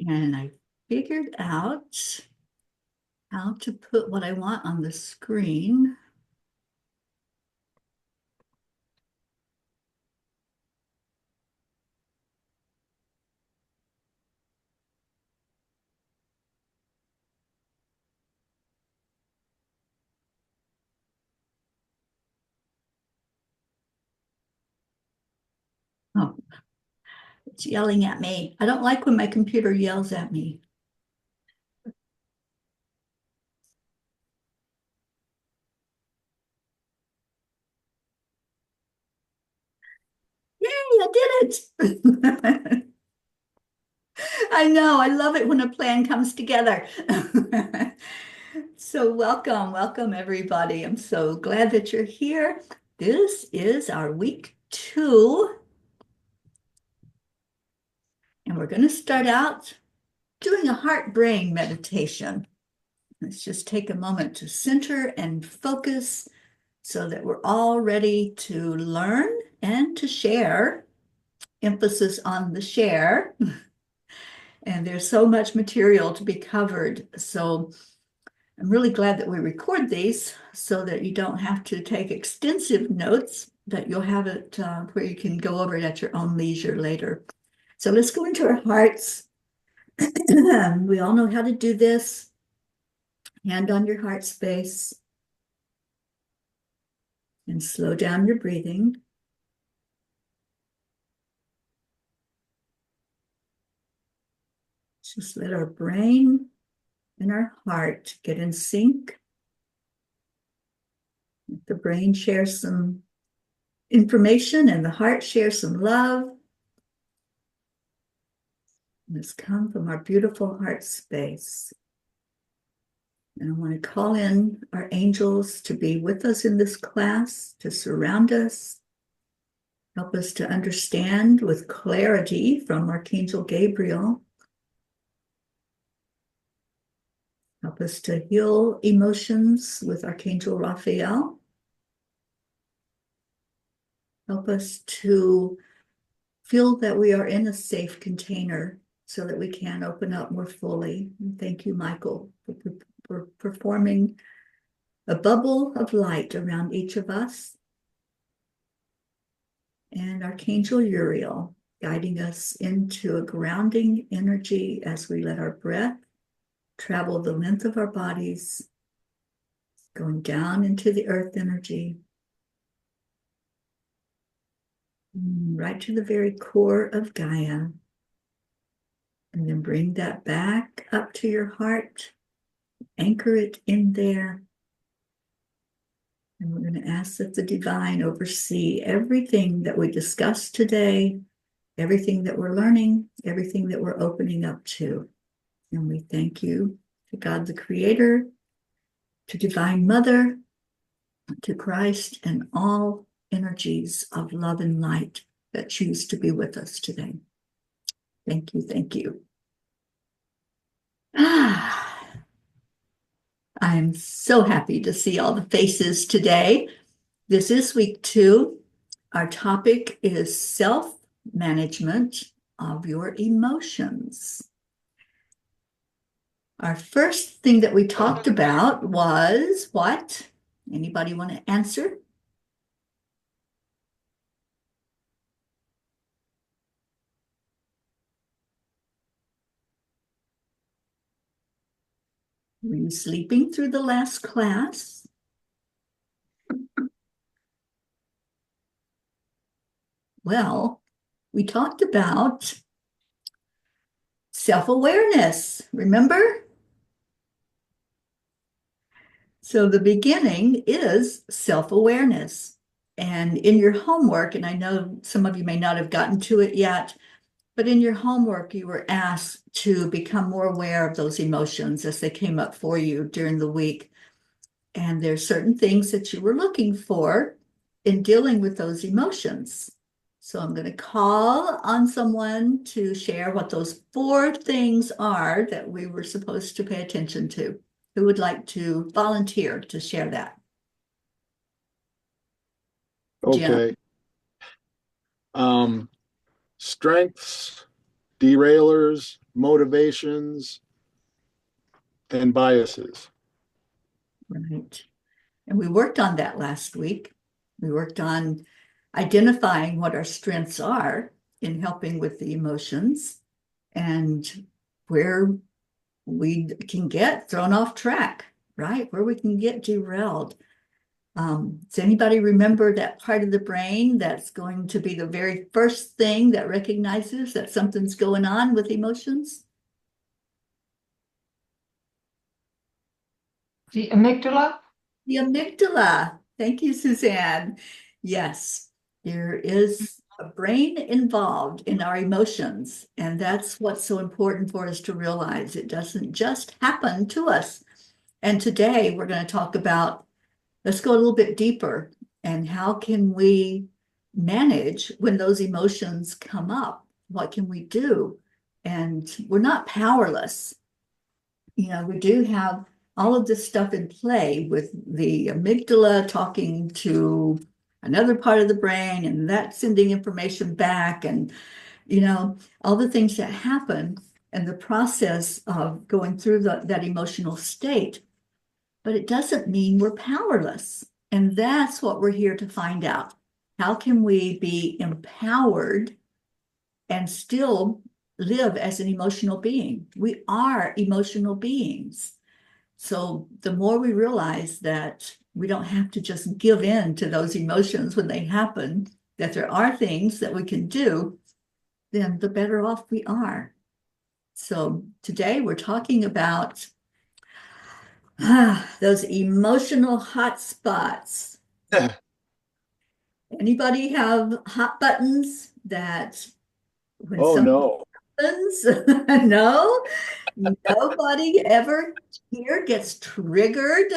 And I figured out how to put what I want on the screen. Oh, it's yelling at me. I don't like when my computer yells at me. Yay, I did it. I know, I love it when a plan comes together. So welcome everybody. I'm so glad that you're here. This is our week 2, and we're going to start out doing a heart-brain meditation. Let's just take a moment to center and focus so that we're all ready to learn and to share. Emphasis on the share. And there's so much material to be covered. So I'm really glad that we record these so that you don't have to take extensive notes, that you'll have it where you can go over it at your own leisure later. So let's go into our hearts. We all know how to do this. Hand on your heart space and slow down your breathing. Just let our brain and our heart get in sync. The brain shares some information and the heart shares some love. And it's come from our beautiful heart space. And I want to call in our angels to be with us in this class, to surround us, help us to understand with clarity from Archangel Gabriel. Help us to heal emotions with Archangel Raphael. Help us to feel that we are in a safe container so that we can open up more fully. And thank you, Michael, for performing a bubble of light around each of us. And Archangel Uriel guiding us into a grounding energy as we let our breath travel the length of our bodies, going down into the earth energy, right to the very core of Gaia. And then bring that back up to your heart, anchor it in there. And we're going to ask that the divine oversee everything that we discussed today, everything that we're learning, everything that we're opening up to. And we thank you to God the Creator, to Divine Mother, to Christ, and all energies of love and light that choose to be with us today. Thank you, thank you. I'm so happy to see all the faces today. This is week 2. Our topic is self-management of your emotions. Our first thing that we talked about was what? Anybody want to answer? Were you sleeping through the last class? Well, we talked about self-awareness, remember? So the beginning is self-awareness. And in your homework, and I know some of you may not have gotten to it yet, but in your homework, you were asked to become more aware of those emotions as they came up for you during the week. And there's certain things that you were looking for in dealing with those emotions. So I'm going to call on someone to share what those 4 things are that we were supposed to pay attention to. Who would like to volunteer to share that? Jim. Okay. Um, Strengths, derailers, motivations, and biases. Right. And we worked on that last week. We worked on identifying what our strengths are in helping with the emotions and where we can get thrown off track, right? Where we can get derailed. Does anybody remember that part of the brain that's going to be the very first thing that recognizes that something's going on with emotions? The amygdala? The amygdala. Thank you, Suzanne. Yes, there is a brain involved in our emotions, and that's what's so important for us to realize. It doesn't just happen to us. And today we're going to talk about, let's go a little bit deeper, and how can we manage when those emotions come up? What can we do? And we're not powerless. We do have all of this stuff in play with the amygdala talking to another part of the brain and that sending information back, and all the things that happen and the process of going through that emotional state. But it doesn't mean we're powerless. And that's what we're here to find out. How can we be empowered and still live as an emotional being? We are emotional beings. So the more we realize that we don't have to just give in to those emotions when they happen, that there are things that we can do, then the better off we are. So today we're talking about those emotional hot spots. Anybody have hot buttons that when Oh something no. happens, no, nobody ever here gets triggered?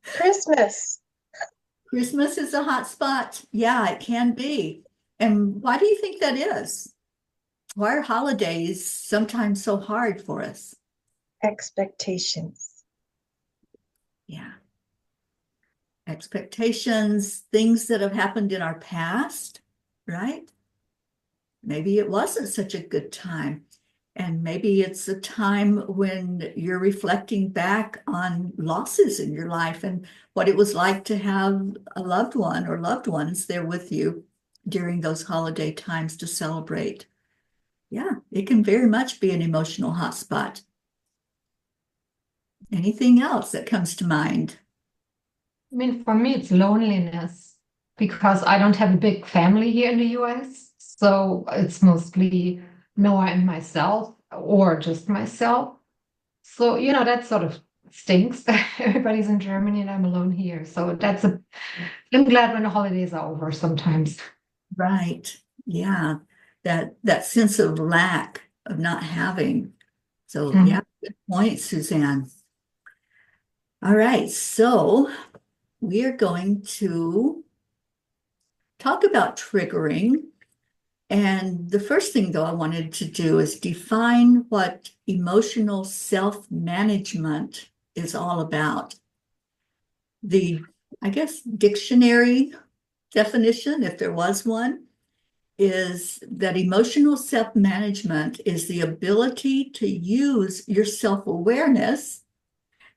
Christmas. Christmas is a hot spot. Yeah, it can be. And why do you think that is? Why are holidays sometimes so hard for us? Expectations. Yeah. Expectations, things that have happened in our past, right? Maybe it wasn't such a good time. And maybe it's a time when you're reflecting back on losses in your life and what it was like to have a loved one or loved ones there with you during those holiday times to celebrate. Yeah, it can very much be an emotional hotspot. Anything else that comes to mind? I mean, for me, it's loneliness because I don't have a big family here in the US. So it's mostly Noah and myself or just myself. So, that sort of stinks. Everybody's in Germany and I'm alone here. So I'm glad when the holidays are over sometimes. Right. Yeah. That sense of lack of not having. So Mhm. yeah, good point, Suzanne. All right, so we are going to talk about triggering. And the first thing, though, I wanted to do is define what emotional self-management is all about. The, I guess, dictionary definition, if there was one, is that emotional self-management is the ability to use your self-awareness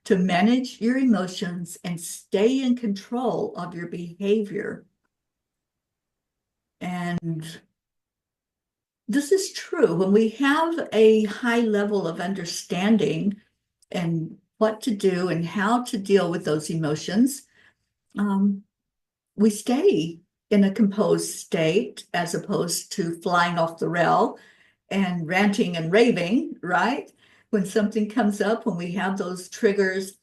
to manage your emotions and stay in control of your behavior. And this is true. When we have a high level of understanding and what to do and how to deal with those emotions, we stay in a composed state as opposed to flying off the rail and ranting and raving, right? When something comes up, when we have those triggers,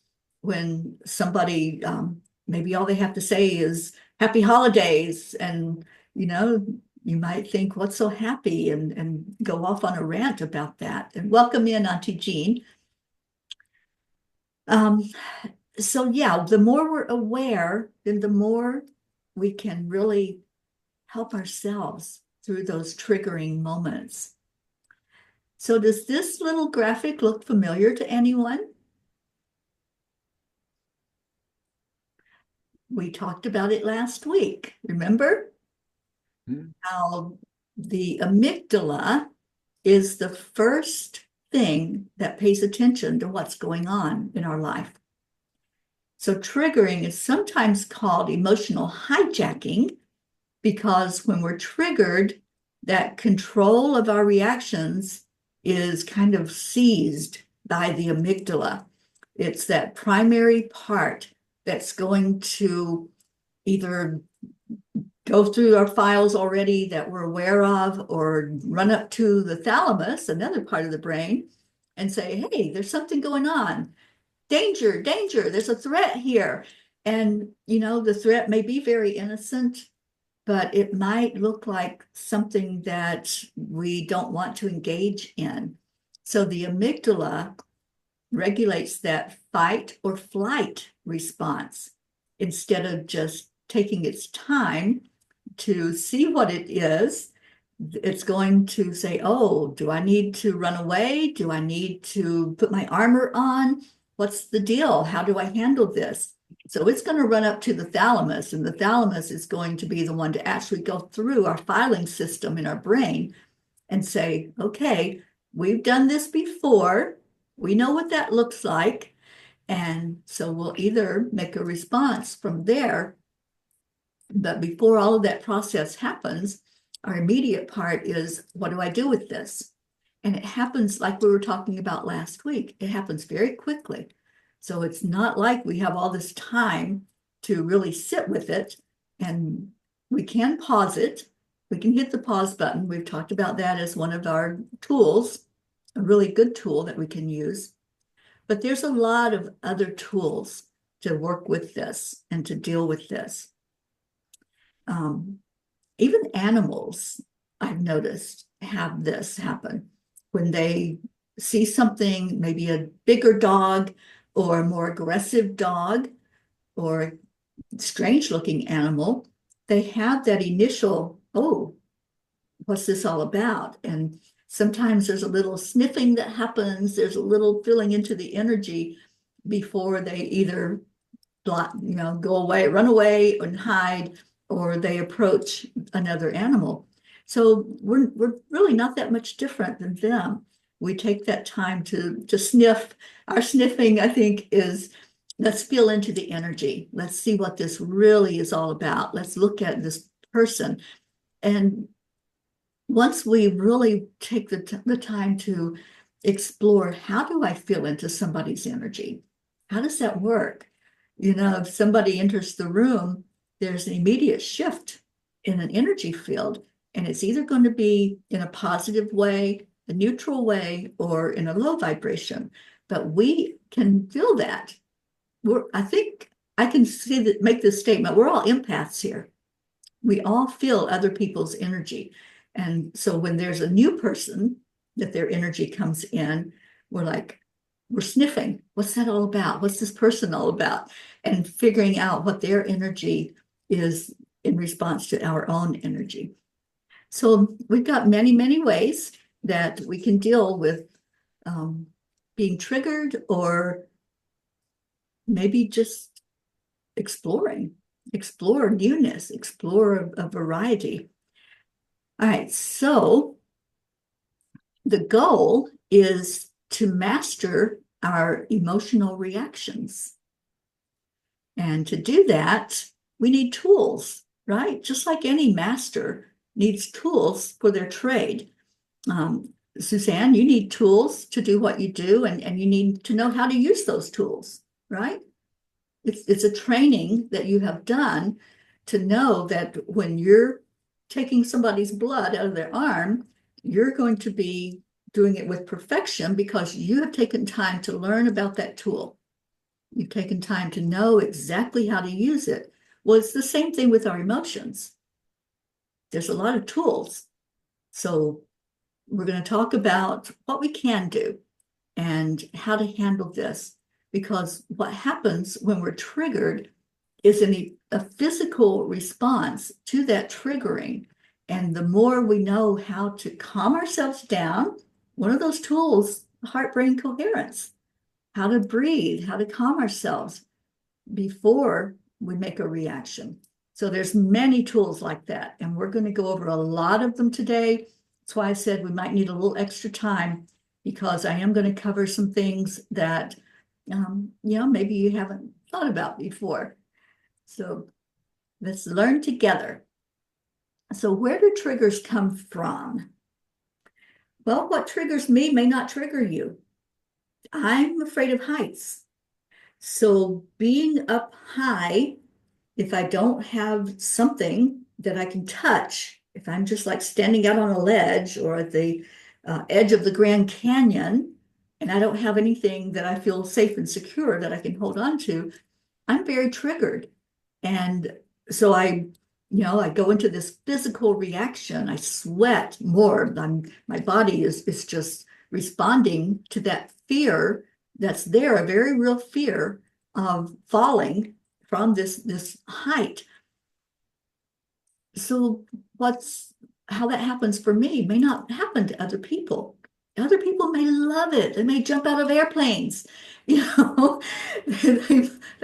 when somebody, maybe all they have to say is happy holidays, and you might think, what's so happy, and go off on a rant about that. And welcome in, Auntie Jean. So yeah, the more we're aware, then the more we can really help ourselves through those triggering moments. So does this little graphic look familiar to anyone? We talked about it last week, remember? Hmm. How the amygdala is the first thing that pays attention to what's going on in our life. So triggering is sometimes called emotional hijacking because when we're triggered, that control of our reactions is kind of seized by the amygdala. It's that primary part that's going to either go through our files already that we're aware of or run up to the thalamus, another part of the brain, and say, hey, there's something going on. Danger, danger, there's a threat here. And, you know, the threat may be very innocent, but it might look like something that we don't want to engage in. So the amygdala regulates that fight or flight response instead of just taking its time to see what it is. It's going to say, oh, do I need to run away? Do I need to put my armor on? What's the deal? How do I handle this? So it's going to run up to the thalamus, and the thalamus is going to be the one to actually go through our filing system in our brain and say, okay, we've done this before. We know what that looks like. And so we'll either make a response from there. But before all of that process happens, our immediate part is, what do I do with this? And it happens like we were talking about last week. It happens very quickly. So it's not like we have all this time to really sit with it. And we can pause it. We can hit the pause button. We've talked about that as one of our tools, a really good tool that we can use. But there's a lot of other tools to work with this and to deal with this. Even animals, I've noticed, have this happen when they see something, maybe a bigger dog or a more aggressive dog or a strange looking animal. They have that initial, oh, what's this all about? And sometimes there's a little sniffing that happens. There's a little filling into the energy before they either go away, run away and hide, or they approach another animal. So we're really not that much different than them. We take that time to sniff. Our sniffing, I think, is let's feel into the energy. Let's see what this really is all about. Let's look at this person. And once we really take the time to explore, how do I feel into somebody's energy? How does that work? You know, if somebody enters the room, there's an immediate shift in an energy field, and it's either going to be in a positive way, a neutral way, or in a low vibration. But we can feel that. I think I can make this statement. We're all empaths here. We all feel other people's energy. And so when there's a new person that their energy comes in, we're sniffing. What's that all about? What's this person all about? And figuring out what their energy is in response to our own energy. So we've got many, many ways that we can deal with being triggered, or maybe just explore newness, explore a variety. All right, so the goal is to master our emotional reactions. And to do that, we need tools, right? Just like any master needs tools for their trade. Suzanne, you need tools to do what you do, and you need to know how to use those tools, right? It's a training that you have done to know that when you're taking somebody's blood out of their arm, you're going to be doing it with perfection because you have taken time to learn about that tool. You've taken time to know exactly how to use it. Well, it's the same thing with our emotions. There's a lot of tools. So we're going to talk about what we can do and how to handle this, because what happens when we're triggered is a physical response to that triggering. And the more we know how to calm ourselves down, one of those tools, heart-brain coherence, how to breathe, how to calm ourselves before we make a reaction. So there's many tools like that, and we're going to go over a lot of them today. That's why I said we might need a little extra time, because I am going to cover some things that, maybe you haven't thought about before. So let's learn together. So where do triggers come from? Well, what triggers me may not trigger you. I'm afraid of heights. So being up high, if I don't have something that I can touch, if I'm just like standing out on a ledge or at the edge of the Grand Canyon, and I don't have anything that I feel safe and secure that I can hold on to, I'm very triggered. And so I go into this physical reaction. I sweat more. My body is just responding to that fear that's there, a very real fear of falling from this height. So how that happens for me may not happen to other people. Other people may love it. They may jump out of airplanes. They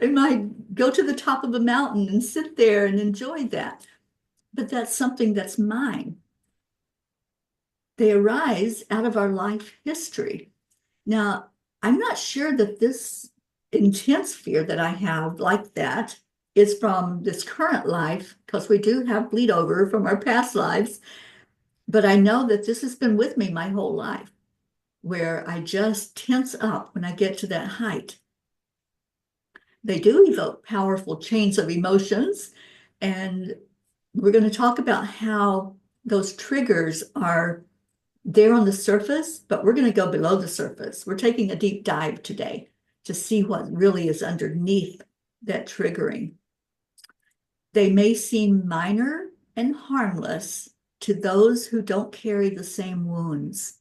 might go to the top of a mountain and sit there and enjoy that. But that's something that's mine. They arise out of our life history. Now, I'm not sure that this intense fear that I have like that is from this current life, because we do have bleed over from our past lives. But I know that this has been with me my whole life, where I just tense up when I get to that height. They do evoke powerful chains of emotions, and we're going to talk about how those triggers are there on the surface, but we're going to go below the surface. We're taking a deep dive today to see what really is underneath that triggering. They may seem minor and harmless to those who don't carry the same wounds.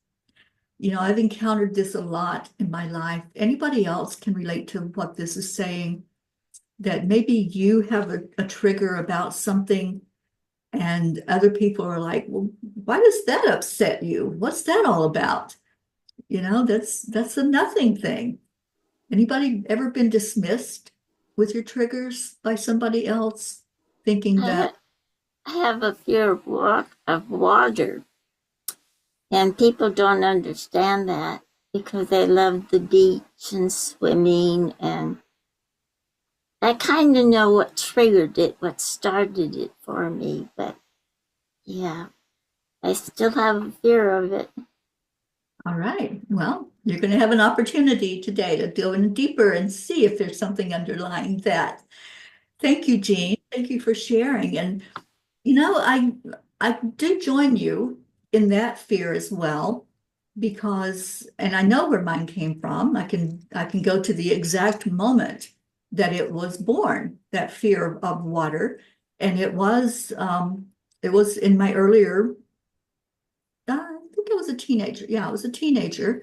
I've encountered this a lot in my life. Anybody else can relate to what this is saying, that maybe you have a trigger about something and other people are like, well, why does that upset you? What's that all about? That's a nothing thing. Anybody ever been dismissed with your triggers by somebody else, thinking that? I have a fear of water, and people don't understand that because they love the beach and swimming, and I kind of know what triggered it, what started it for me, but yeah, I still have a fear of it. All right. Well, you're going to have an opportunity today to go in deeper and see if there's something underlying that. Thank you, Jean. Thank you for sharing. And I do join you in that fear as well, because, and I know where mine came from. I can go to the exact moment that it was born, that fear of water. And it was in my earlier, I think I was a teenager. Yeah, I was a teenager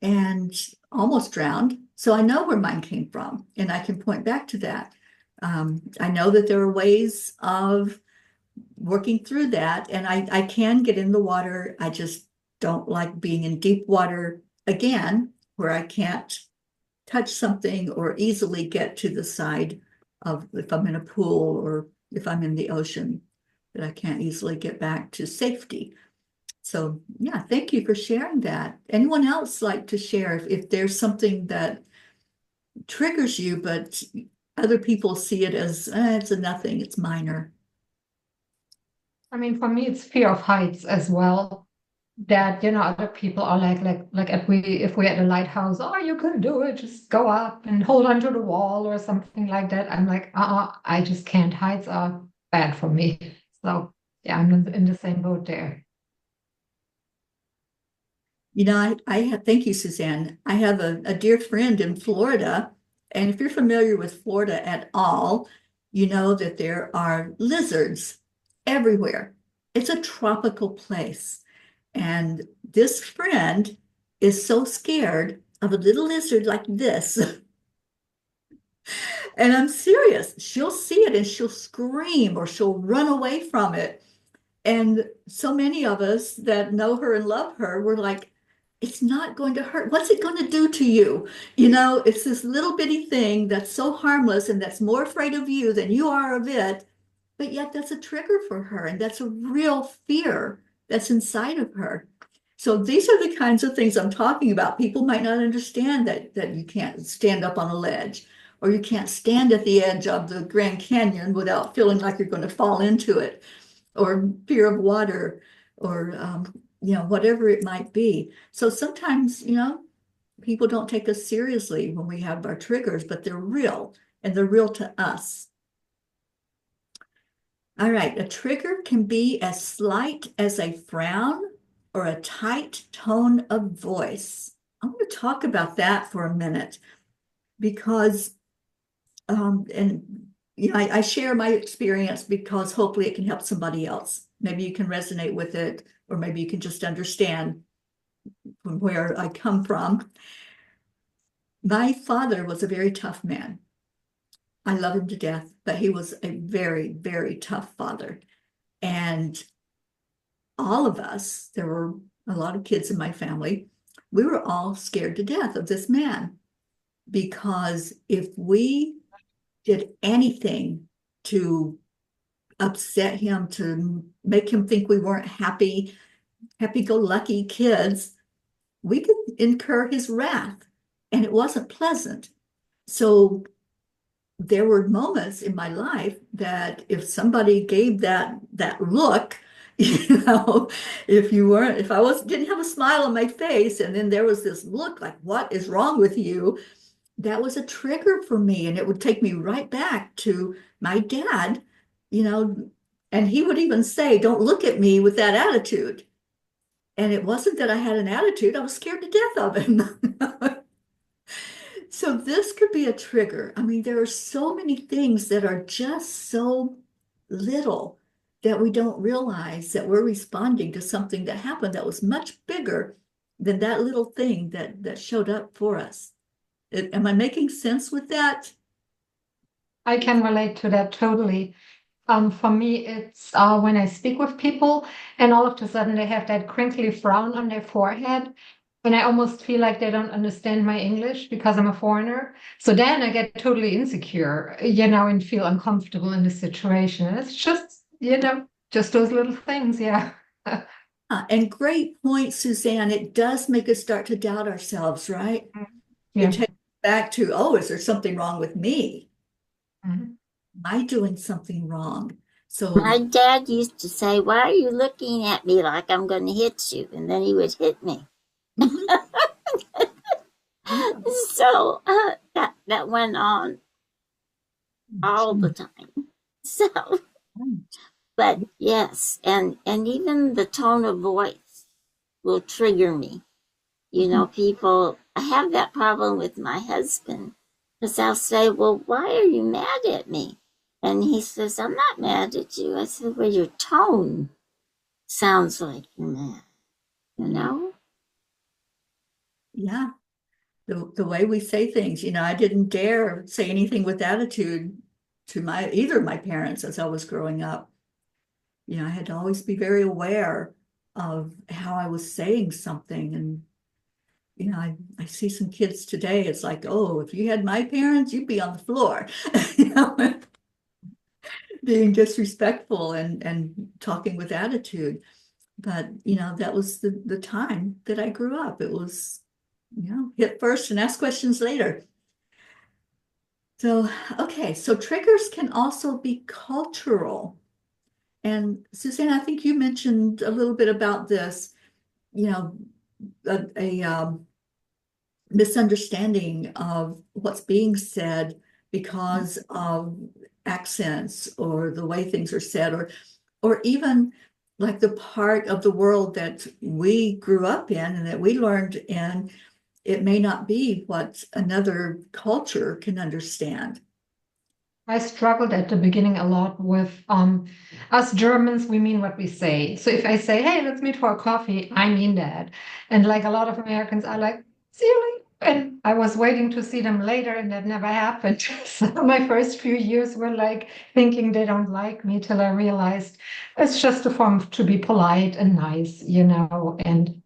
and almost drowned. So I know where mine came from, and I can point back to that. I know that there are ways of working through that, and I can get in the water. I just don't like being in deep water again, where I can't touch something or easily get to the side of, if I'm in a pool or if I'm in the ocean, that I can't easily get back to safety. So yeah, thank you for sharing that. Anyone else like to share if there's something that triggers you, but other people see it as it's a nothing, it's minor? I mean, for me, it's fear of heights as well. That other people are like if we're at a lighthouse, oh, you can do it, just go up and hold onto the wall or something like that. I'm like, I just can't. Heights are bad for me. So yeah, I'm in the same boat there. Thank you, Suzanne. I have a dear friend in Florida, and if you're familiar with Florida at all, you know that there are lizards everywhere. It's a tropical place. And this friend is so scared of a little lizard like this. And I'm serious. She'll see it and she'll scream or she'll run away from it. And so many of us that know her and love her, we're like, it's not going to hurt. What's it going to do to you? It's this little bitty thing that's so harmless and that's more afraid of you than you are of it. but yet that's a trigger for her, and that's a real fear that's inside of her. So these are the kinds of things I'm talking about. People might not understand that you can't stand up on a ledge, or you can't stand at the edge of the Grand Canyon without feeling like you're going to fall into it, or fear of water, or whatever it might be. So sometimes, people don't take us seriously when we have our triggers, but they're real, and they're real to us. All right, a trigger can be as slight as a frown or a tight tone of voice. I want to talk about that for a minute because, I share my experience because hopefully it can help somebody else. Maybe you can resonate with it, or maybe you can just understand from where I come from. My father was a very tough man. I love him to death, but he was a very, very tough father. And all of us, there were a lot of kids in my family, we were all scared to death of this man, because if we did anything to upset him, to make him think we weren't happy-go-lucky kids, we could incur his wrath, and it wasn't pleasant. So there were moments in my life that if somebody gave that look, if I didn't have a smile on my face, and then there was this look like, what is wrong with you? That was a trigger for me, and it would take me right back to my dad, and he would even say, don't look at me with that attitude. And it wasn't that I had an attitude, I was scared to death of him. So this could be a trigger. I mean, there are so many things that are just so little that we don't realize that we're responding to something that happened that was much bigger than that little thing that showed up for us. Am I making sense with that? I can relate to that totally. For me, it's when I speak with people and all of a sudden they have that crinkly frown on their forehead, and I almost feel like they don't understand my English because I'm a foreigner. So then I get totally insecure, and feel uncomfortable in the situation. And it's just, just those little things, yeah. And great point, Suzanne. It does make us start to doubt ourselves, right? Yeah. It takes us back to, oh, is there something wrong with me? Mhm. Am I doing something wrong? So My dad used to say, "Why are you looking at me like I'm going to hit you?" And then he would hit me. So that went on all the time. So, but yes, and even the tone of voice will trigger me. People, I have that problem with my husband, because I'll say, "Well, why are you mad at me?" And he says, "I'm not mad at you." I said, "Well, your tone sounds like you're mad. yeah, the way we say things, I didn't dare say anything with attitude to either of my parents as I was growing up. I had to always be very aware of how I was saying something. And I see some kids today, it's like, oh, if you had my parents, you'd be on the floor. Being disrespectful and talking with attitude. But that was the time that I grew up. It was hit first and ask questions later. So okay, so triggers can also be cultural. And Suzanne, I think you mentioned a little bit about this, a misunderstanding of what's being said because of accents or the way things are said, or even like the part of the world that we grew up in and that we learned in, it may not be what another culture can understand. I struggled at the beginning a lot with us Germans, we mean what we say. So if I say, hey, let's meet for a coffee, I mean that. And like a lot of Americans are like, see you later. And I was waiting to see them later, and that never happened. So my first few years were like thinking they don't like me, till I realized it's just a form to be polite and nice, And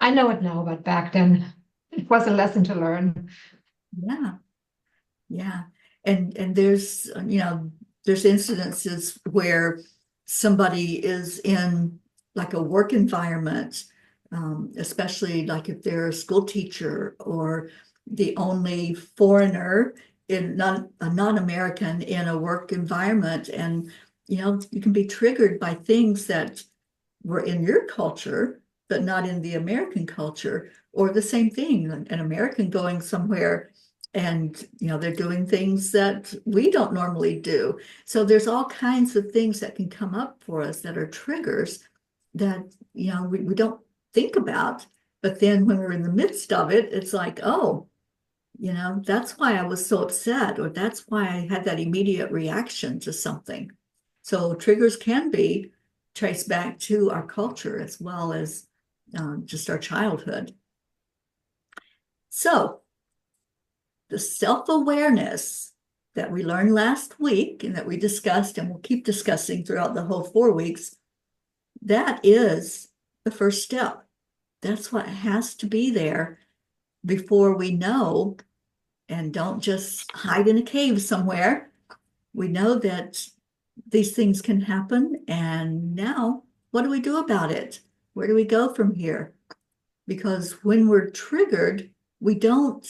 I know it now, but back then it was a lesson to learn. Yeah. Yeah. And there's, there's incidences where somebody is in like a work environment, especially like if they're a school teacher or the only foreigner in a non-American in a work environment. And, you can be triggered by things that were in your culture, but not in the American culture, or the same thing, an American going somewhere and, they're doing things that we don't normally do. So there's all kinds of things that can come up for us that are triggers that, we don't think about. But then when we're in the midst of it, it's like, oh, that's why I was so upset, or that's why I had that immediate reaction to something. So triggers can be traced back to our culture as well as just our childhood. So the self-awareness that we learned last week and that we discussed and we'll keep discussing throughout the whole 4 weeks, that is the first step. That's what has to be there before we know and don't just hide in a cave somewhere. We know that these things can happen, and now what do we do about it? Where do we go from here? Because when we're triggered, we don't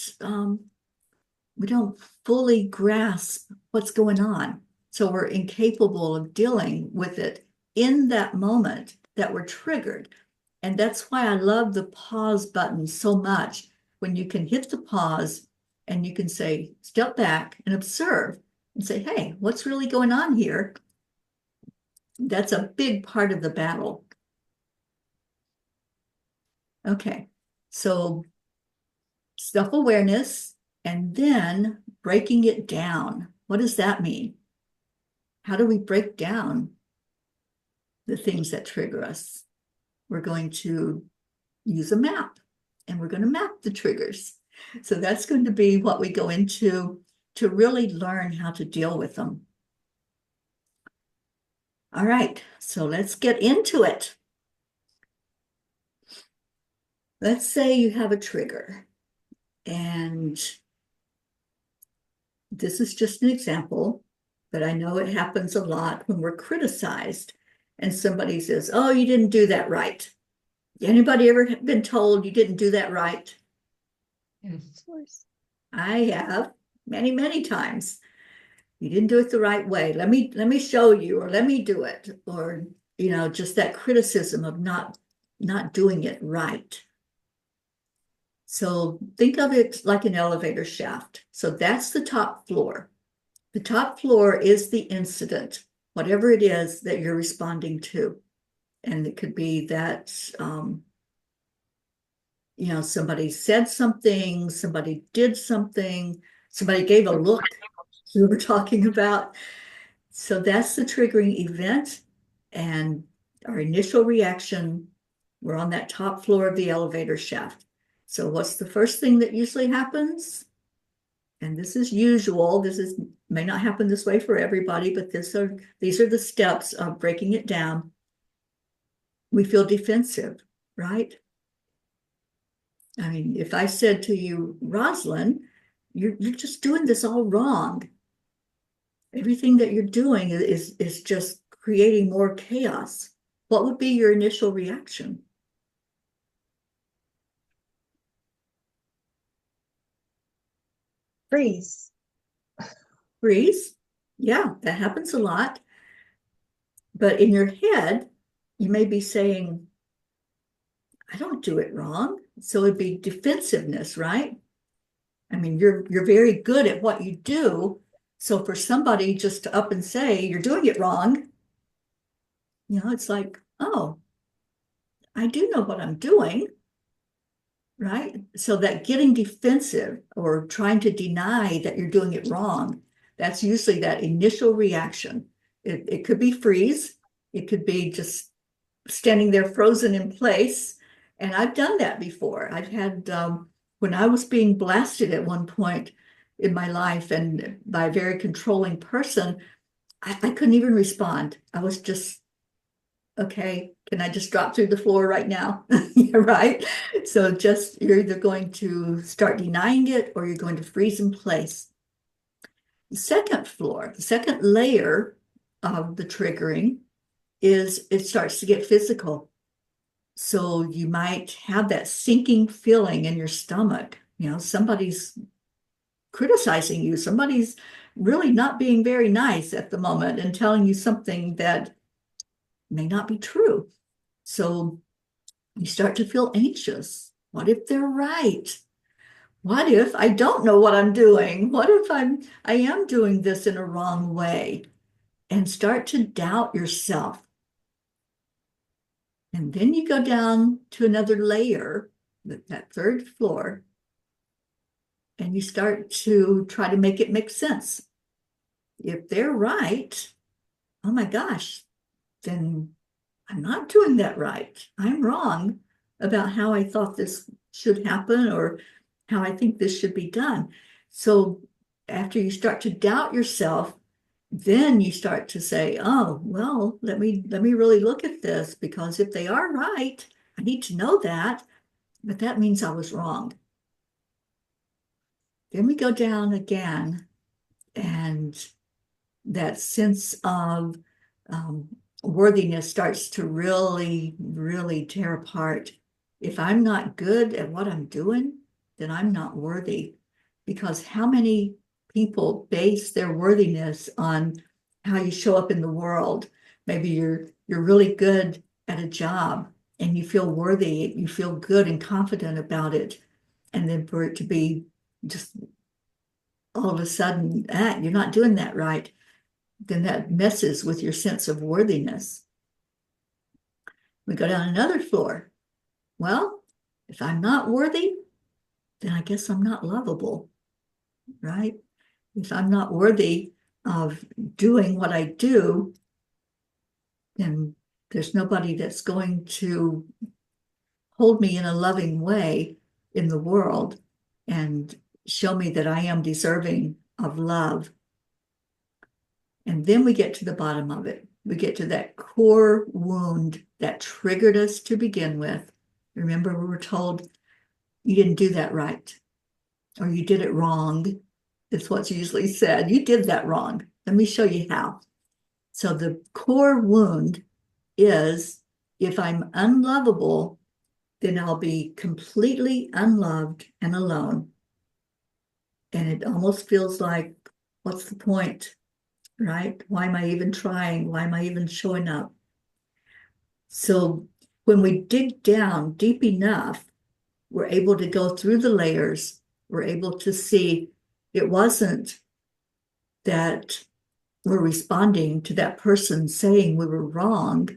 fully grasp what's going on. So we're incapable of dealing with it in that moment that we're triggered. And that's why I love the pause button so much, when you can hit the pause and you can say, step back and observe and say, hey, what's really going on here? That's a big part of the battle. Okay, so self-awareness and then breaking it down. What does that mean? How do we break down the things that trigger us? We're going to use a map, and we're going to map the triggers. So that's going to be what we go into to really learn how to deal with them. All right, so let's get into it. Let's say you have a trigger, and this is just an example, but I know it happens a lot when we're criticized and somebody says, oh, you didn't do that right. Anybody ever been told you didn't do that right? Yes. I have many, many times. You didn't do it the right way. Let me show you, or let me do it. Or, just that criticism of not doing it right. So think of it like an elevator shaft. So that's the top floor. The top floor is the incident, whatever it is that you're responding to. And it could be that, somebody said something, somebody did something, somebody gave a look we were talking about. So that's the triggering event, and our initial reaction, we're on that top floor of the elevator shaft. So what's the first thing that usually happens? And this is usual. May not happen this way for everybody, but these are the steps of breaking it down. We feel defensive, right? I mean, if I said to you, Rosalind, you're just doing this all wrong. Everything that you're doing is just creating more chaos. What would be your initial reaction? Freeze. Freeze? Yeah, that happens a lot. But in your head, you may be saying, I don't do it wrong. So it'd be defensiveness, right? I mean, you're very good at what you do. So for somebody just to up and say you're doing it wrong, it's like, oh, I do know what I'm doing, right? So that getting defensive or trying to deny that you're doing it wrong, that's usually that initial reaction. It could be freeze. It could be just standing there frozen in place. And I've done that before. I've had, when I was being blasted at one point in my life and by a very controlling person, I couldn't even respond. I was just, okay, can I just drop through the floor right now? Yeah, right? So you're either going to start denying it or you're going to freeze in place. The second floor, the second layer of the triggering is it starts to get physical. So you might have that sinking feeling in your stomach. Somebody's criticizing you. Somebody's really not being very nice at the moment and telling you something that may not be true. So you start to feel anxious. What if they're right? What if I don't know what I'm doing? What if I am doing this in a wrong way? And start to doubt yourself. And then you go down to another layer, that third floor, and you start to try to make it make sense. If they're right, oh my gosh, then I'm not doing that right. I'm wrong about how I thought this should happen or how I think this should be done. So after you start to doubt yourself, then you start to say, oh, well, let me really look at this, because if they are right, I need to know that, but that means I was wrong. Then we go down again, and that sense of worthiness starts to really, really tear apart. If I'm not good at what I'm doing, then I'm not worthy. Because how many people base their worthiness on how you show up in the world? Maybe you're really good at a job and you feel worthy, you feel good and confident about it. And then for it to be just all of a sudden, you're not doing that right, then that messes with your sense of worthiness. We go down another floor. Well, if I'm not worthy, then I guess I'm not lovable, right? If I'm not worthy of doing what I do, then there's nobody that's going to hold me in a loving way in the world and show me that I am deserving of love. And then we get to the bottom of it. We get to that core wound that triggered us to begin with. Remember, we were told you didn't do that right, or you did it wrong. It's what's usually said. You did that wrong. Let me show you how. So the core wound is, if I'm unlovable, then I'll be completely unloved and alone. And it almost feels like, what's the point, right? Why am I even trying? Why am I even showing up? So when we dig down deep enough, we're able to go through the layers. We're able to see it wasn't that we're responding to that person saying we were wrong.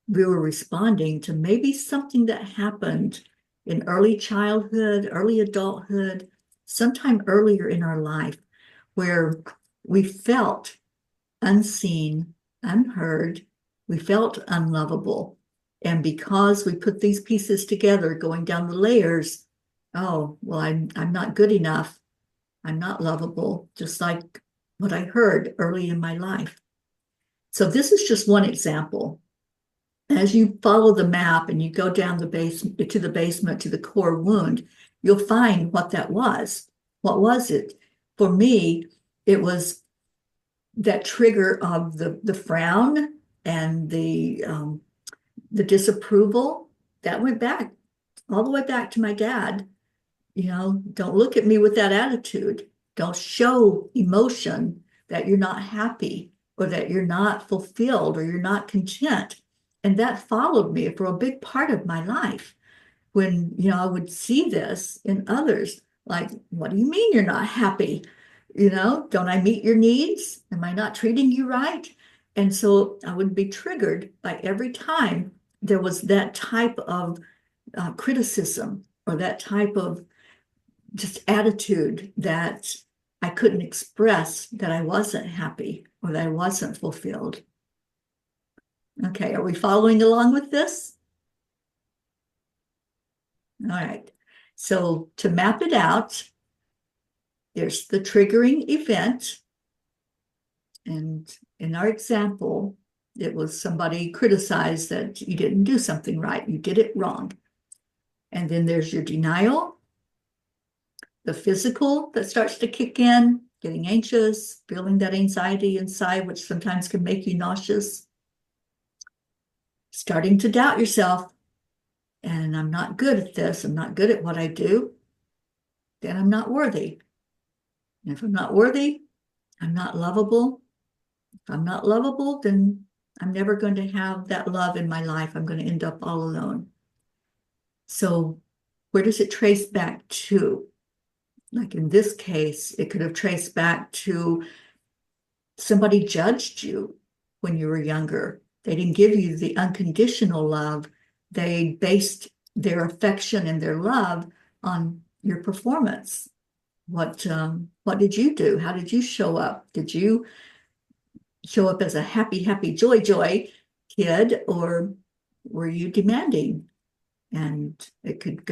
We were responding to maybe something that happened in early childhood, early adulthood, sometime earlier in our life, where we felt unseen, unheard, we felt unlovable. And because we put these pieces together, going down the layers, oh, well, I'm not good enough. I'm not lovable, just like what I heard early in my life. So this is just one example. As you follow the map and you go down the basement to the core wound, you'll find what that was. What was it? For me, it was that trigger of the frown and the disapproval. That went back, all the way back to my dad. Don't look at me with that attitude. Don't show emotion that you're not happy or that you're not fulfilled or you're not content. And that followed me for a big part of my life when, I would see this in others. Like, what do you mean you're not happy? Don't I meet your needs? Am I not treating you right? And so I would be triggered by every time there was that type of criticism or that type of just attitude that I couldn't express that I wasn't happy or that I wasn't fulfilled. Okay, are we following along with this? All right, so to map it out, there's the triggering event. And in our example, it was somebody criticized that you didn't do something right, you did it wrong. And then there's your denial, the physical that starts to kick in, getting anxious, feeling that anxiety inside, which sometimes can make you nauseous, starting to doubt yourself, and I'm not good at this, I'm not good at what I do, then I'm not worthy. And if I'm not worthy, I'm not lovable. If I'm not lovable, then I'm never going to have that love in my life. I'm going to end up all alone. So where does it trace back to? Like in this case, it could have traced back to somebody judged you when you were younger. They didn't give you the unconditional love. They based their affection and their love on your performance. What did you do? How did you show up? Did you show up as a happy, joy kid, or were you demanding? And it could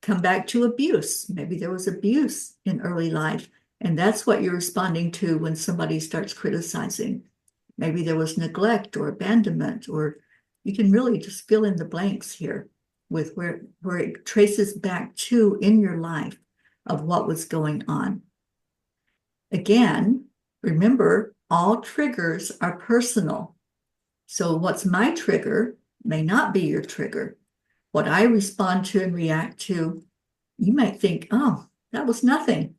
come back to abuse. Maybe there was abuse in early life, and that's what you're responding to when somebody starts criticizing. Maybe there was neglect or abandonment, or you can really just fill in the blanks here with where it traces back to in your life of what was going on. Again, remember, all triggers are personal. So what's my trigger may not be your trigger. What I respond to and react to, you might think, oh, that was nothing.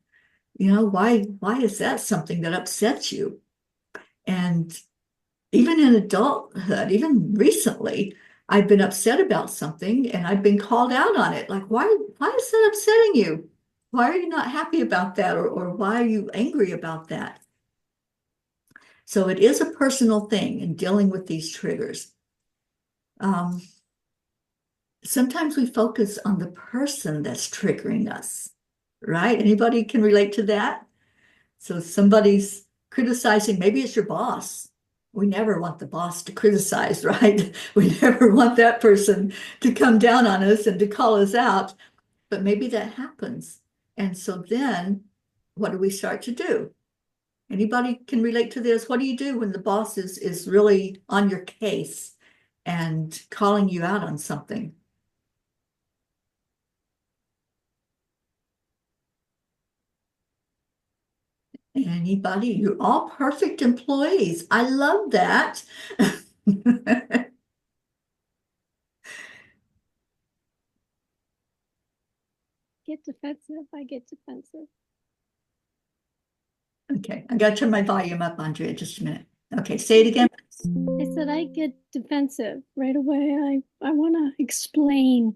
You know, why is that something that upsets you? And even in adulthood, even recently, I've been upset about something and I've been called out on it. Like, why is that upsetting you? Why are you not happy about that? Or why are you angry about that? So it is a personal thing in dealing with these triggers. Sometimes we focus on the person that's triggering us, right? Anybody can relate to that? So somebody's criticizing, maybe it's your boss. We never want the boss to criticize, right? We never want that person to come down on us and to call us out, but maybe that happens. And so then what do we start to do? Anybody can relate to this? What do you do when the boss is really on your case and calling you out on something? Anybody? You're all perfect employees. I love that. Get defensive. I get defensive. Okay, I got to turn my volume up, Andrea, just a minute. Okay, say it again. I said I get defensive right away. I want to explain,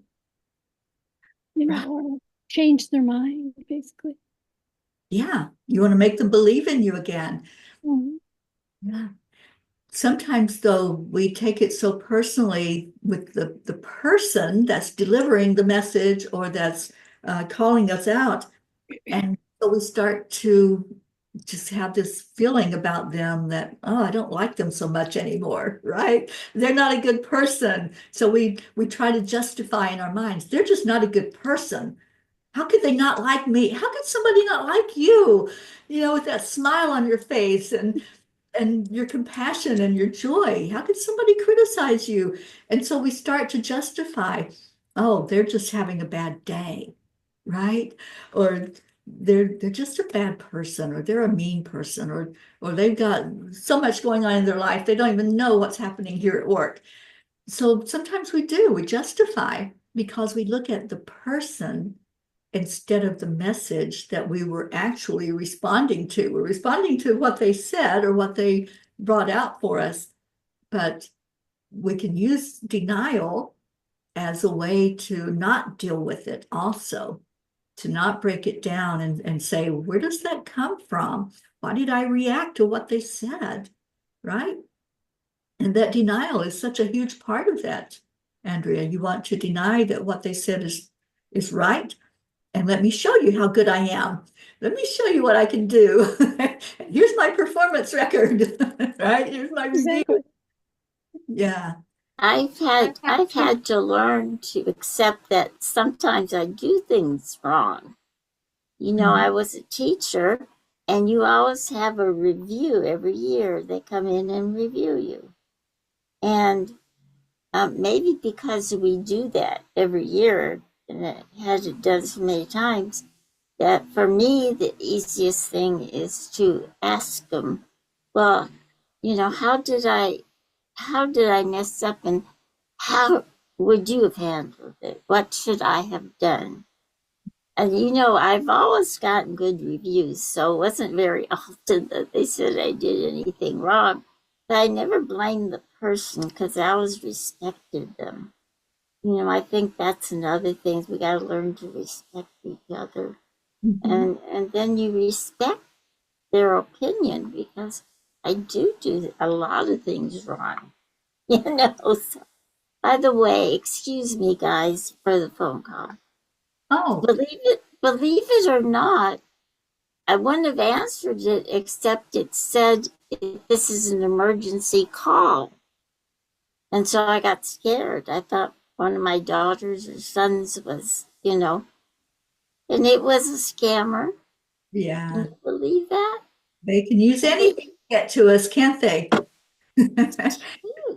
or change their mind, basically. Yeah, you want to make them believe in you again. Mhm. Yeah. Sometimes, though, we take it so personally with the person that's delivering the message or that's calling us out. And so we start to just have this feeling about them that, oh, I don't like them so much anymore, right? They're not a good person. So we try to justify in our minds, they're just not a good person. How could they not like me? How could somebody not like you? With that smile on your face and your compassion and your joy. How could somebody criticize you? And so we start to justify, oh, they're just having a bad day, right? Or they're just a bad person, or they're a mean person, or they've got so much going on in their life they don't even know what's happening here at work. So sometimes we justify because we look at the person instead of the message that we were actually responding to. We're responding to what they said or what they brought out for us, but we can use denial as a way to not deal with it also, to not break it down and say, where does that come from? Why did I react to what they said, right? And that denial is such a huge part of that, Andrea. You want to deny that what they said is right, and let me show you how good I am. Let me show you what I can do. Here's my performance record, right? Here's my review. Exactly. Yeah. I've had to learn to accept that sometimes I do things wrong. I was a teacher, and you always have a review every year. They come in and review you. And maybe because we do that every year, and it has done so many times, that for me, the easiest thing is to ask them, well, how did I mess up, and how would you have handled it? What should I have done? And I've always gotten good reviews, so it wasn't very often that they said I did anything wrong. But I never blamed the person because I always respected them. I think that's another thing. We got to learn to respect each other, and then you respect their opinion because I do a lot of things wrong. So, by the way, excuse me, guys, for the phone call. Oh, Believe it or not, I wouldn't have answered it except it said this is an emergency call. And so I got scared. I thought one of my daughters or sons was, and it was a scammer. yeah. Can you believe that? They can use anything to get to us, can't they? But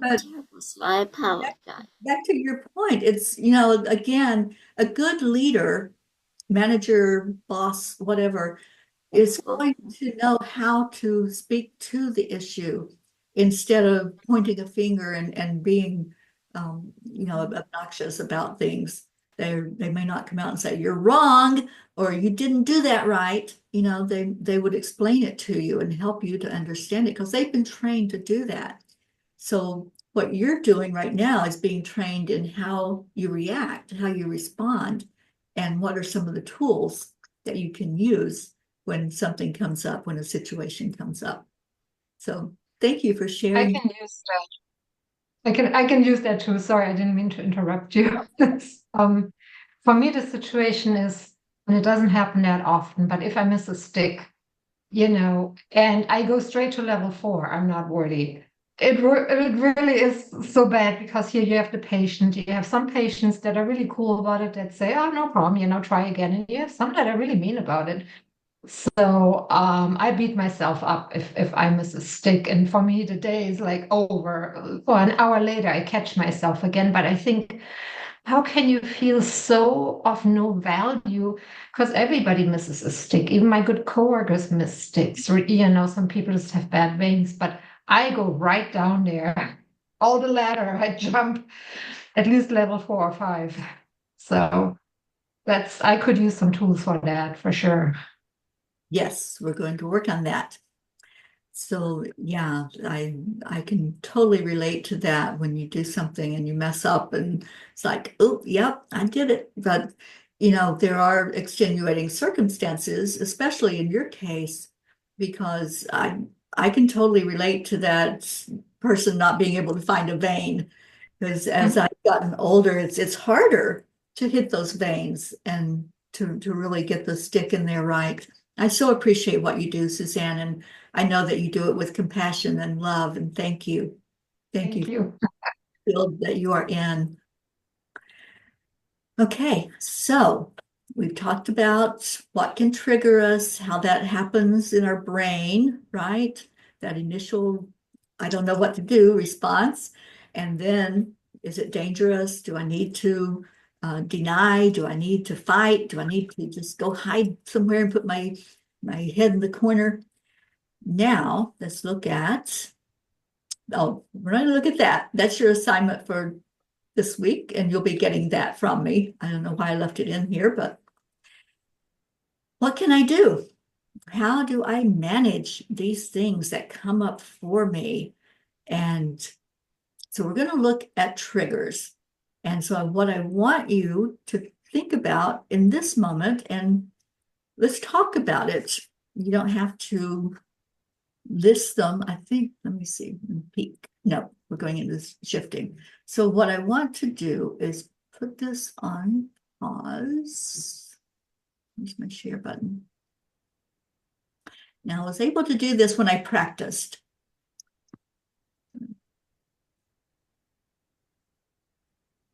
Terrible. So I apologize. back to your point, it's, again, a good leader, manager, boss, whatever, is going to know how to speak to the issue instead of pointing a finger and being, obnoxious about things. They may not come out and say, you're wrong, or you didn't do that right. They would explain it to you and help you to understand it because they've been trained to do that. So what you're doing right now is being trained in how you react, how you respond, and what are some of the tools that you can use when something comes up, when a situation comes up. So thank you for I sharing. can use that. I can use that too. Sorry, I didn't mean to interrupt you. For me, the situation is, and it doesn't happen that often, but if I miss a stick, and I go straight to level 4, I'm not worthy. It really is so bad because here you have the patient. You have some patients that are really cool about it that say, oh, no problem, try again. And you have some that are really mean about it. So I beat myself up if I miss a stick. And for me, the day is like over. For an hour later, I catch myself again. But I think, how can you feel so of no value? Because everybody misses a stick. Even my good coworkers miss sticks. Or, some people just have bad veins, but I go right down there. All the ladder, I jump at least level 4 or 5. So I could use some tools for that for sure. Yes, we're going to work on that. So yeah, I can totally relate to that when you do something and you mess up and it's like, oh, yep, I did it. But there are extenuating circumstances, especially in your case, because I can totally relate to that person not being able to find a vein. Because as I've gotten older, it's harder to hit those veins and to really get the stick in there right. I so appreciate what you do, Suzanne, and I know that you do it with compassion and love, and thank you. Thank you for the field that you are in. Okay, so we've talked about what can trigger us, how that happens in our brain, right? That initial, I don't know what to do response. And then, is it dangerous? Do I need to deny? Do I need to fight? Do I need to just go hide somewhere and put my head in the corner? Now, let's look at, we're going to look at that. That's your assignment for this week, and you'll be getting that from me. I don't know why I left it in here, but what can I do? How do I manage these things that come up for me? And so we're going to look at triggers. And so what I want you to think about in this moment, and let's talk about it. You don't have to list them. I think, let me see, peek. No, we're going into shifting. So what I want to do is put this on pause. Where's my share button? Now I was able to do this when I practiced.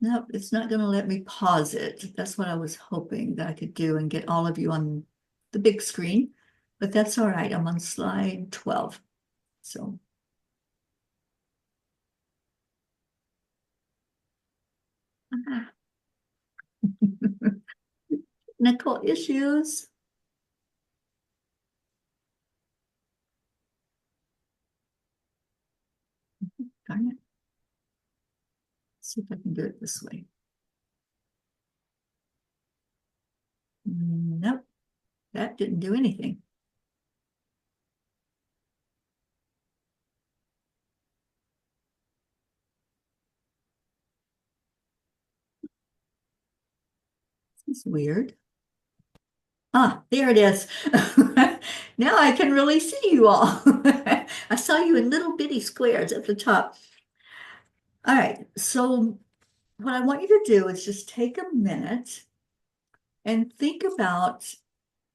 No, it's not going to let me pause it. That's what I was hoping that I could do and get all of you on the big screen, but that's all right. I'm on slide 12. So. Technical issues. Darn it. See if I can do it this way. Nope, that didn't do anything. This is weird. Ah, there it is. Now I can really see you all. I saw you in little bitty squares at the top. All right, so what I want you to do is just take a minute and think about,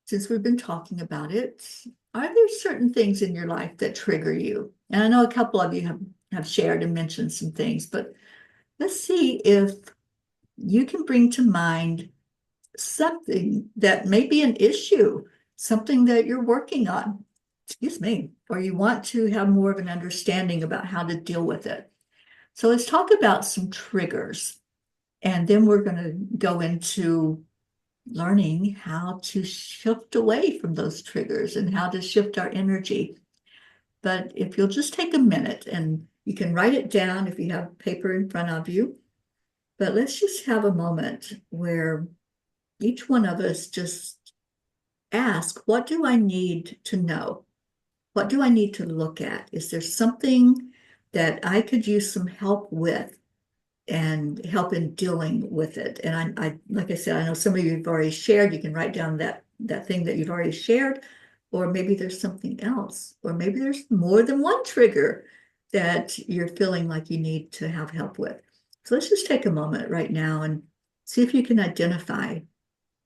since we've been talking about it, are there certain things in your life that trigger you? And I know a couple of you have shared and mentioned some things, but let's see if you can bring to mind something that may be an issue, something that you're working on, excuse me, or you want to have more of an understanding about how to deal with it. So let's talk about some triggers, and then we're going to go into learning how to shift away from those triggers and how to shift our energy. But if you'll just take a minute, and you can write it down if you have paper in front of you, but let's just have a moment where each one of us just ask, what do I need to know? What do I need to look at? Is there something that I could use some help with and help in dealing with it? And I like I said, I know some of you have already shared. You can write down that thing that you've already shared, or maybe there's something else, or maybe there's more than one trigger that you're feeling like you need to have help with. So let's just take a moment right now and see if you can identify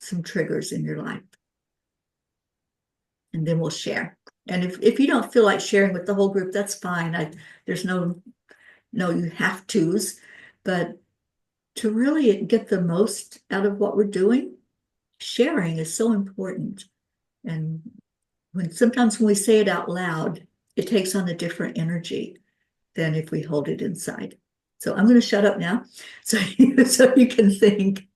some triggers in your life. And then we'll share. And if you don't feel like sharing with the whole group, that's fine. There's no you have to's, but to really get the most out of what we're doing, sharing is so important. And sometimes when we say it out loud, it takes on a different energy than if we hold it inside. So I'm going to shut up now so you can think.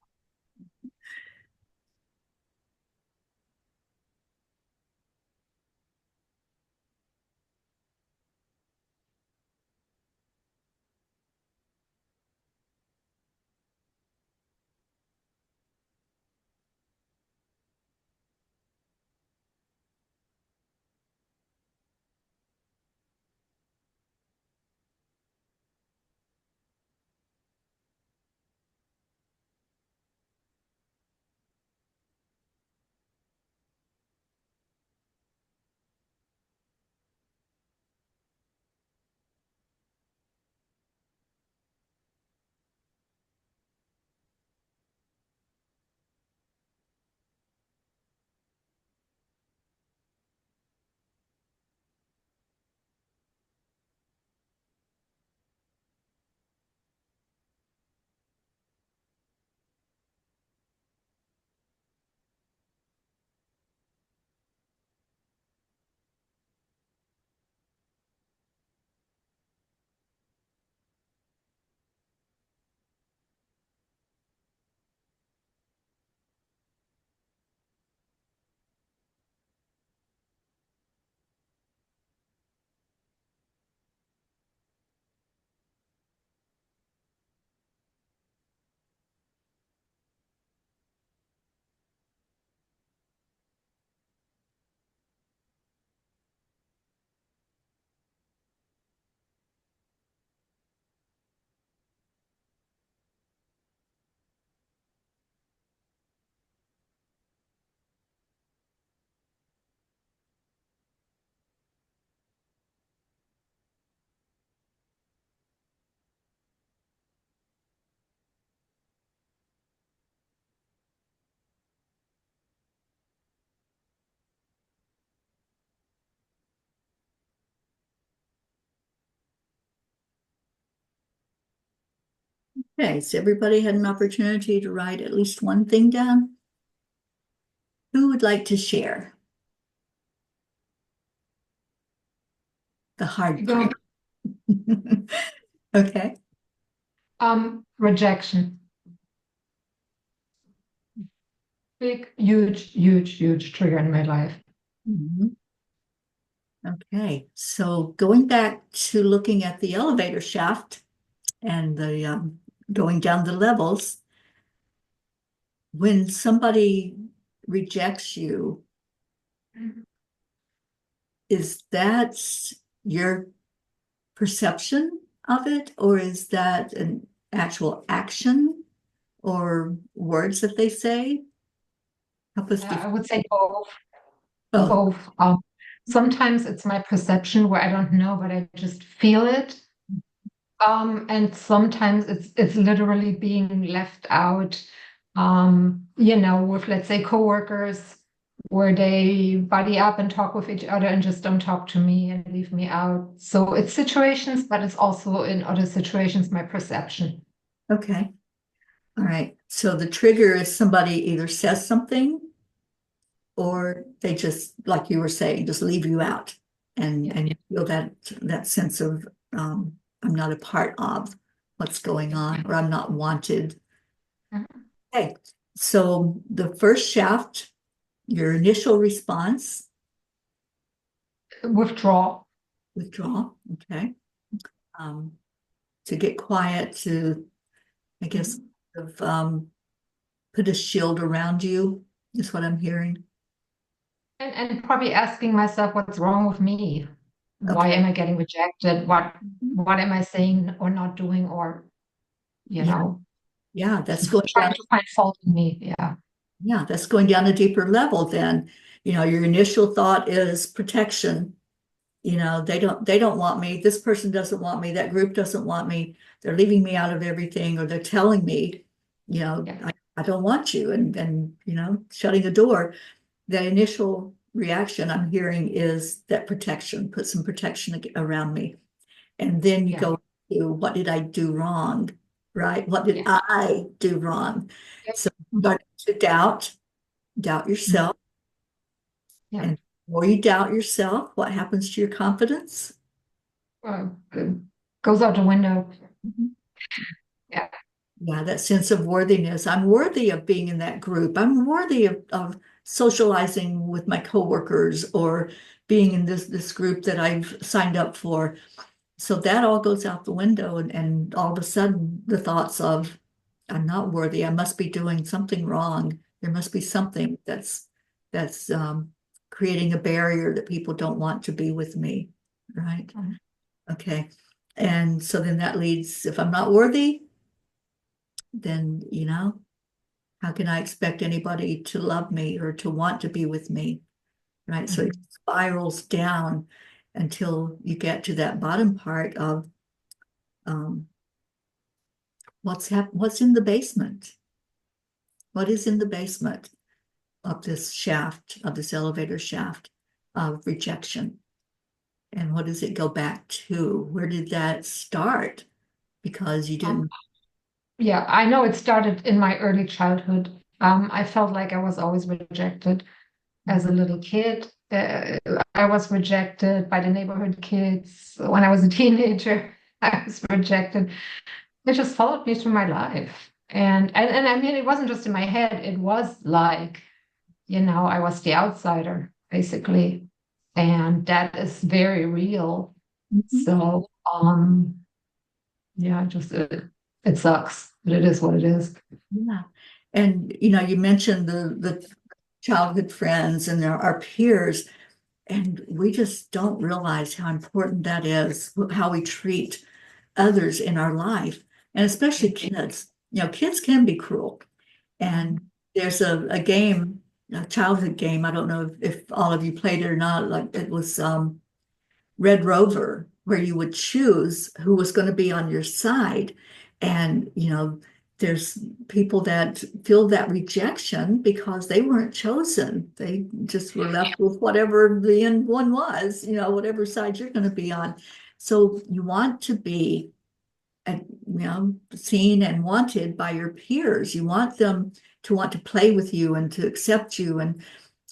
Okay, so everybody had an opportunity to write at least one thing down. Who would like to share? The hard Go. thing. Okay. Rejection. Big, huge, huge, huge trigger in my life. Mhm. Okay, so going back to looking at the elevator shaft and the going down the levels, when somebody rejects you, is that your perception of it, or is that an actual action or words that they say? Help us I would say both. Oh, Both. Sometimes it's my perception where I don't know, but I just feel it. And sometimes it's literally being left out, with, let's say, coworkers where they buddy up and talk with each other and just don't talk to me and leave me out. So it's situations, but it's also in other situations my perception. okay. All right. So the trigger is somebody either says something or they just, like you were saying, just leave you out and you feel that sense of I'm not a part of what's going on, or I'm not wanted. Mhm. Okay, so the first shaft, your initial response, Withdraw. withdraw, okay. To get quiet, to, I guess, put a shield around you is what I'm hearing. And probably asking myself what's wrong with me. Why Okay. am I getting rejected? What am I saying or not doing, or Yeah. Yeah, that's going trying down. to find fault in me. Yeah. Yeah, that's going down a deeper level then. Your initial thought is protection. They don't want me. This person doesn't want me. That group doesn't want me. They're leaving me out of everything, or they're telling me, Yeah. I don't want you, and shutting the door. The initial reaction I'm hearing is that protection, put some protection around me. And then you Yeah. go to, what did I do wrong? Right? What did Yeah. I do wrong? Yep. So start to doubt yourself. Yeah. And the more you doubt yourself, what happens to your confidence? It goes out the window. Mhm. Yeah. Yeah, that sense of worthiness. I'm worthy of being in that group. I'm worthy of socializing with my coworkers, or being in this group that I've signed up for. So that all goes out the window, and all of a sudden the thoughts of I'm not worthy, I must be doing something wrong. There must be something that's creating a barrier that people don't want to be with me. Right? Mhm. Okay. And so then that leads, if I'm not worthy, then how can I expect anybody to love me or to want to be with me? Right. So it spirals down until you get to that bottom part of what's in the basement. What is in the basement of this shaft, of this elevator shaft of rejection? And what does it go back to? Where did that start? Because you didn't. Yeah, I know it started in my early childhood. I felt like I was always rejected as a little kid. I was rejected by the neighborhood kids. When I was a teenager, I was rejected. It just followed me through my life. And I mean, it wasn't just in my head, it was like, I was the outsider, basically. And that is very real. Mhm. So, yeah, it sucks, but it is what it is. Yeah. And you mentioned the childhood friends and our peers, and we just don't realize how important that is, how we treat others in our life, and especially kids. Kids can be cruel. And there's a game, a childhood game. I don't know if all of you played it or not. Like, it was Red Rover, where you would choose who was going to be on your side. And, there's people that feel that rejection because they weren't chosen. They just were left with whatever the end one was, whatever side you're going to be on. So you want to be, seen and wanted by your peers. You want them to want to play with you and to accept you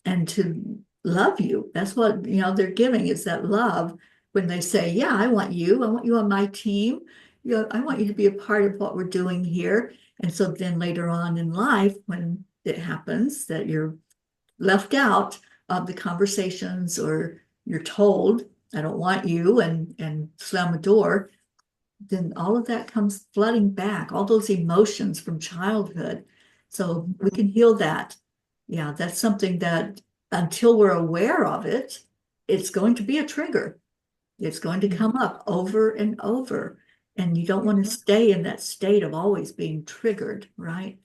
and to love you. That's what, they're giving, is that love. When they say, yeah, I want you on my team. I want you to be a part of what we're doing here. And so then later on in life, when it happens that you're left out of the conversations or you're told, I don't want you, and slam the door, then all of that comes flooding back, all those emotions from childhood. So we can heal that. Yeah, that's something that until we're aware of it, it's going to be a trigger. It's going to come up over and over. And you don't want to stay in that state of always being triggered, right?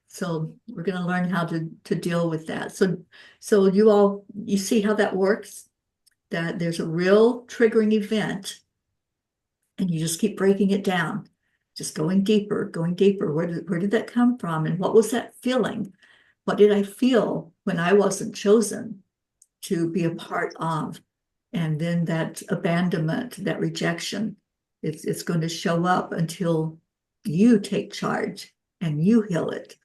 So we're going to learn how to deal with that. So you see how that works? That there's a real triggering event, and you just keep breaking it down, just going deeper, going deeper. Where did that come from? And what was that feeling? What did I feel when I wasn't chosen to be a part of? And then that abandonment, that rejection, it's going to show up until you take charge and you heal it.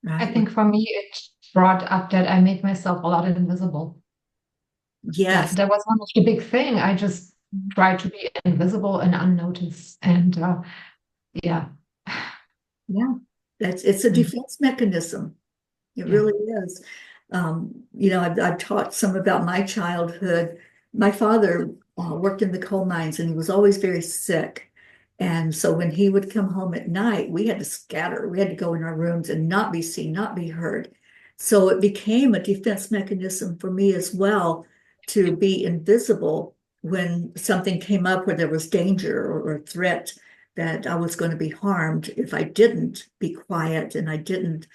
I Right? think for me, it brought up that I made myself a lot invisible. Yes. That was one of the big thing. I just tried to be invisible and unnoticed. And yeah. Yeah. It's a defense mechanism. It Yeah. really is. I've taught some about my childhood. My father worked in the coal mines, and he was always very sick. And so when he would come home at night, we had to scatter. We had to go in our rooms and not be seen, not be heard. So it became a defense mechanism for me as well to be invisible when something came up where there was danger or a threat that I was going to be harmed if I didn't be quiet and I didn't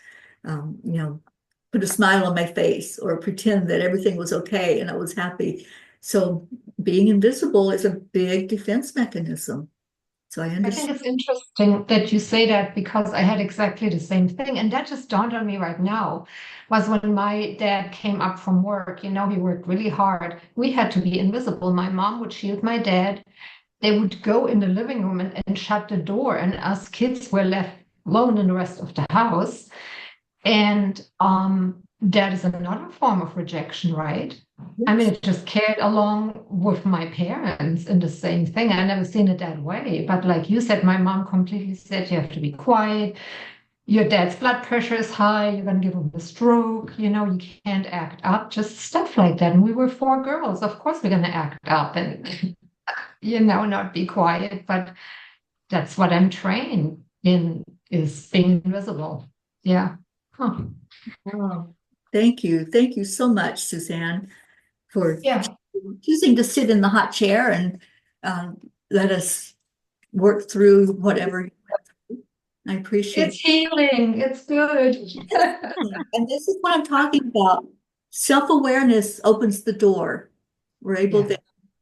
put a smile on my face or pretend that everything was okay and I was happy. So being invisible is a big defense mechanism. So I I think understand. it's interesting that you say that because I had exactly the same thing. And that just dawned on me right now was when my dad came up from work. He worked really hard. We had to be invisible. My mom would shield my dad. They would go in the living room and shut the door, and us kids were left alone in the rest of the house. And that is another form of rejection, right? I mean, it just carried along with my parents in the same thing. I never seen it that way. But like you said, my mom completely said, you have to be quiet. Your dad's blood pressure is high. You're going to give him a stroke. You can't act up, just stuff like that. And we were 4 girls. Of course, we're going to act up and, not be quiet. But that's what I'm trained in, is being invisible. Yeah. Huh. Oh, thank you. Thank you so much, Suzanne, for Yeah. choosing to sit in the hot chair and let us work through whatever you went through. I appreciate It's healing. It's good. it. And this is what I'm talking about. Self-awareness opens the door. We're able Yeah.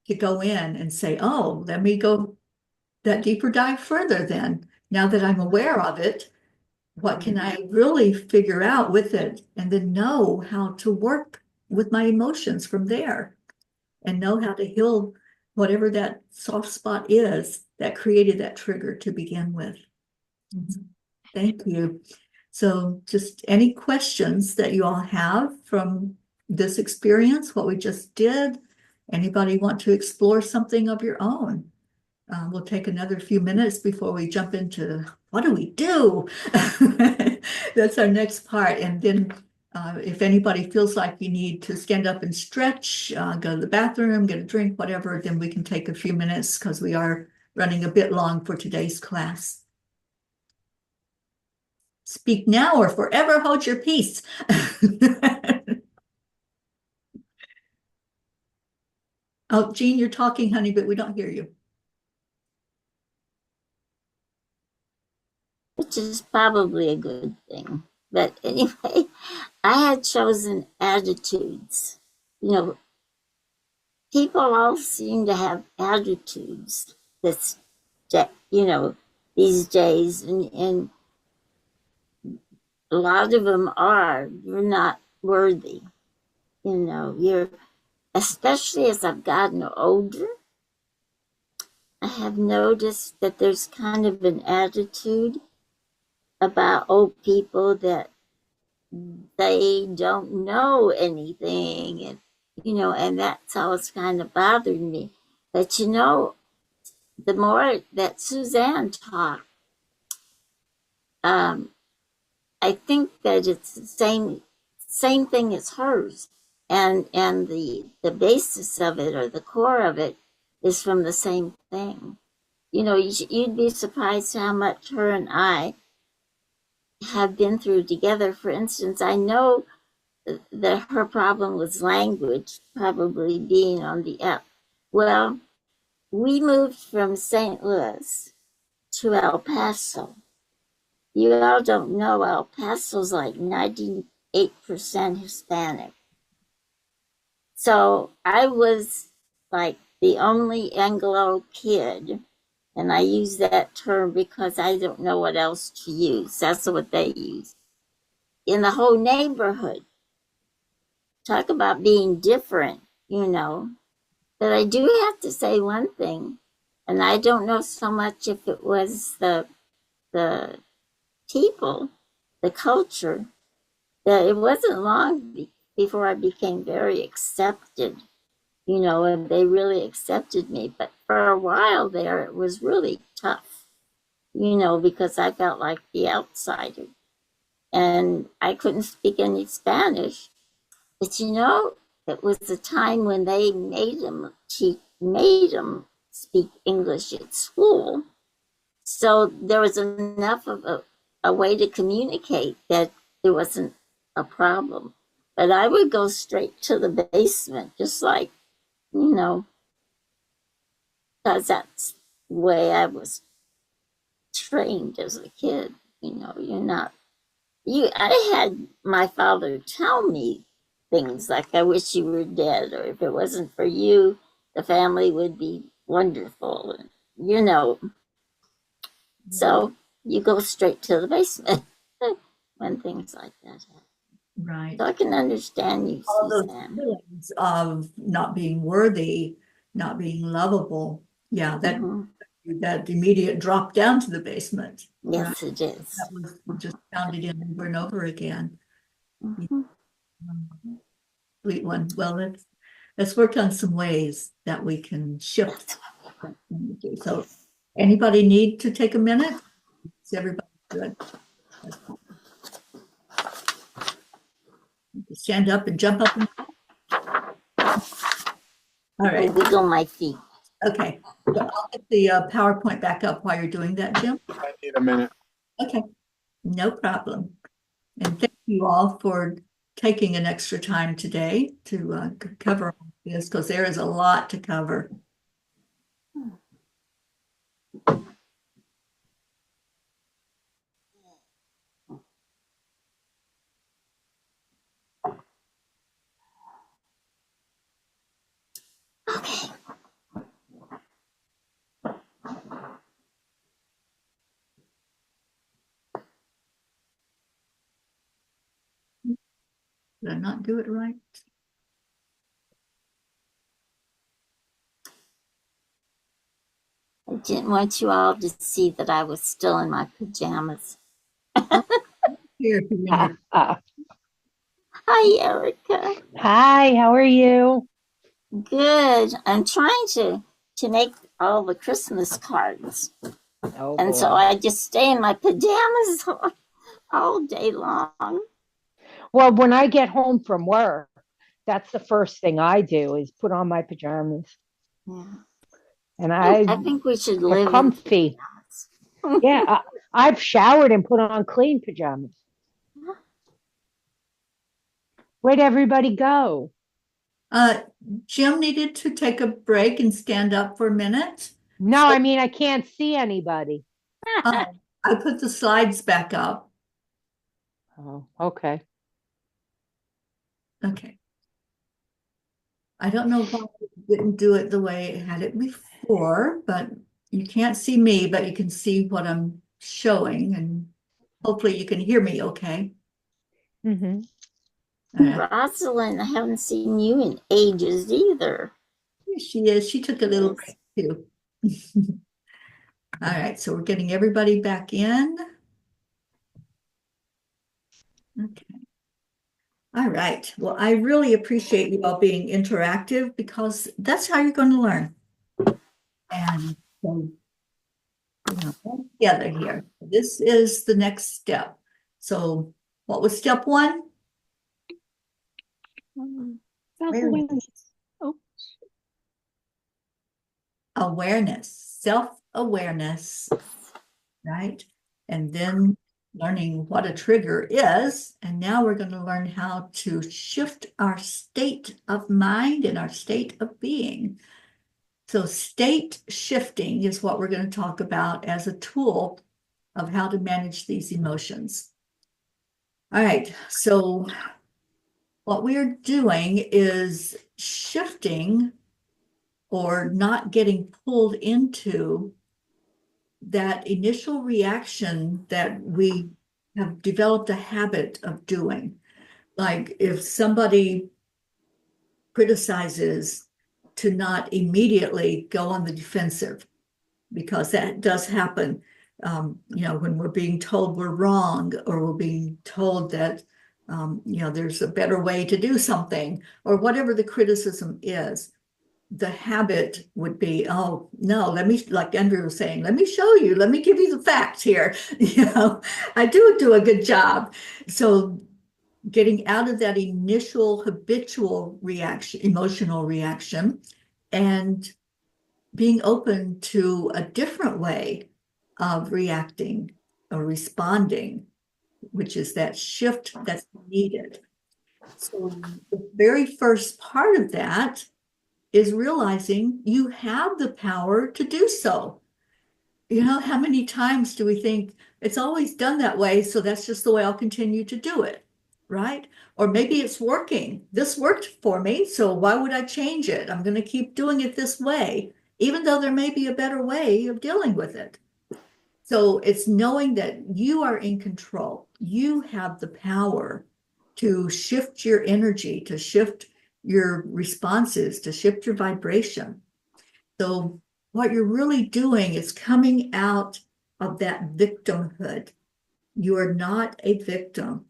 to go in and say, oh, let me go that deeper dive further then. Now that I'm aware of it, what can I really figure out with it? And then know how to work with my emotions from there and know how to heal whatever that soft spot is that created that trigger to begin with. Thank you. So just any questions that you all have from this experience, what we just did? Anybody want to explore something of your own? We'll take another few minutes before we jump into what do we do? That's our next part. And then if anybody feels like you need to stand up and stretch, go to the bathroom, get a drink, whatever, then we can take a few minutes because we are running a bit long for today's class. Speak now or forever hold your peace. Oh, Jean, you're talking, honey, but we don't hear you. Which is probably a good thing. But anyway, I had chosen attitudes. People all seem to have attitudes these days, and a lot of them you're not worthy. You're, especially as I've gotten older, I have noticed that there's kind of an attitude about old people that they don't know anything, and that's how it's kind of bothered me. But the more that Suzanne talked, I think that it's the same thing as hers. and the basis of it, or the core of it, is from the same thing. You know, you'd be surprised how much her and I have been through together. For instance, I know that her problem was language, probably being on the up. Well, we moved from St. Louis to El Paso. You all don't know El Paso's like 98% Hispanic. So I was like the only Anglo kid, and I use that term because I don't know what else to use. That's what they use. In the whole neighborhood. Talk about being different, you know. But I do have to say one thing, and I don't know so much if it was the people, the culture, that it wasn't long before I became very accepted, you know, and they really accepted me. But for a while there, it was really tough, you know, because I felt like the outsider. And I couldn't speak any Spanish. But, you know, it was a time when they made them speak English at school. So there was enough of a way to communicate that there wasn't a problem. But I would go straight to the basement, just like, you know, because that's the way I was trained as a kid. You know, I had my father tell me things like, I wish you were dead, or if it wasn't for you, the family would be wonderful. And, you know, so you go straight to the basement when things like that happen. Right. So I can understand you, All those Suzanne. feelings of not being worthy, not being lovable. Yeah, Mhm. that immediate drop down to the basement. Yes, it is. That was just pounded in over and over again. Mhm. Sweet one. Well, let's work on some ways that we can shift. So anybody need to take a minute? Is everybody good? Stand up and jump up. All I right. wiggle my feet. Okay. So I'll get the PowerPoint back up while you're doing that, Jim. I need a minute. Okay. No problem. And thank you all for taking an extra time today to cover all this, because there is a lot to cover. Okay. Did I not do it right? I didn't want you all to see that I was still in my pajamas. Here, if you remember. Hi, Erica. Hi, how are you? Good. I'm trying to make all the Christmas cards. Oh, And so boy. I just stay in my pajamas all day long. Well, when I get home from work, that's the first thing I do is put on my pajamas. Yeah. And I I think we should get live in comfy. pajamas. Yeah, I've showered and put on clean pajamas. Where'd everybody go? Jim needed to take a break and stand up for a minute. No, I mean, I can't see anybody. I put the slides back up. Oh, okay. Okay. I don't know why it didn't do it the way it had it before, but you can't see me, but you can see what I'm showing, and hopefully you can hear me okay. Mm-hmm. Rosalind, I haven't seen you in ages either. Here she is. She took a little break too. All right, so we're getting everybody back in. Okay. All right. Well, I really appreciate you all being interactive, because that's how you're going to learn. And so, you know, all together here. This is the next step. So what was step one? Self-awareness. Oh, Awareness, self-awareness, right? And then learning what a trigger is. And now we're going to learn how to shift our state of mind and our state of being. So state shifting is what we're going to talk about as a tool of how to manage these emotions. All right, so what we're doing is shifting or not getting pulled into that initial reaction that we have developed a habit of doing. Like if somebody criticizes, to not immediately go on the defensive, because that does happen. When we're being told we're wrong, or we're being told that, there's a better way to do something, or whatever the criticism is, the habit would be, oh, no, let me, like Andrew was saying, let me show you, let me give you the facts here. I do a good job. So getting out of that initial habitual reaction, emotional reaction, and being open to a different way of reacting or responding, which is that shift that's needed. So the very first part of that is realizing you have the power to do so. How many times do we think it's always done that way, so that's just the way I'll continue to do it, right? Or maybe it's working. This worked for me, so why would I change it? I'm going to keep doing it this way, even though there may be a better way of dealing with it. So it's knowing that you are in control. You have the power to shift your energy, to shift your responses, to shift your vibration. So what you're really doing is coming out of that victimhood. You are not a victim.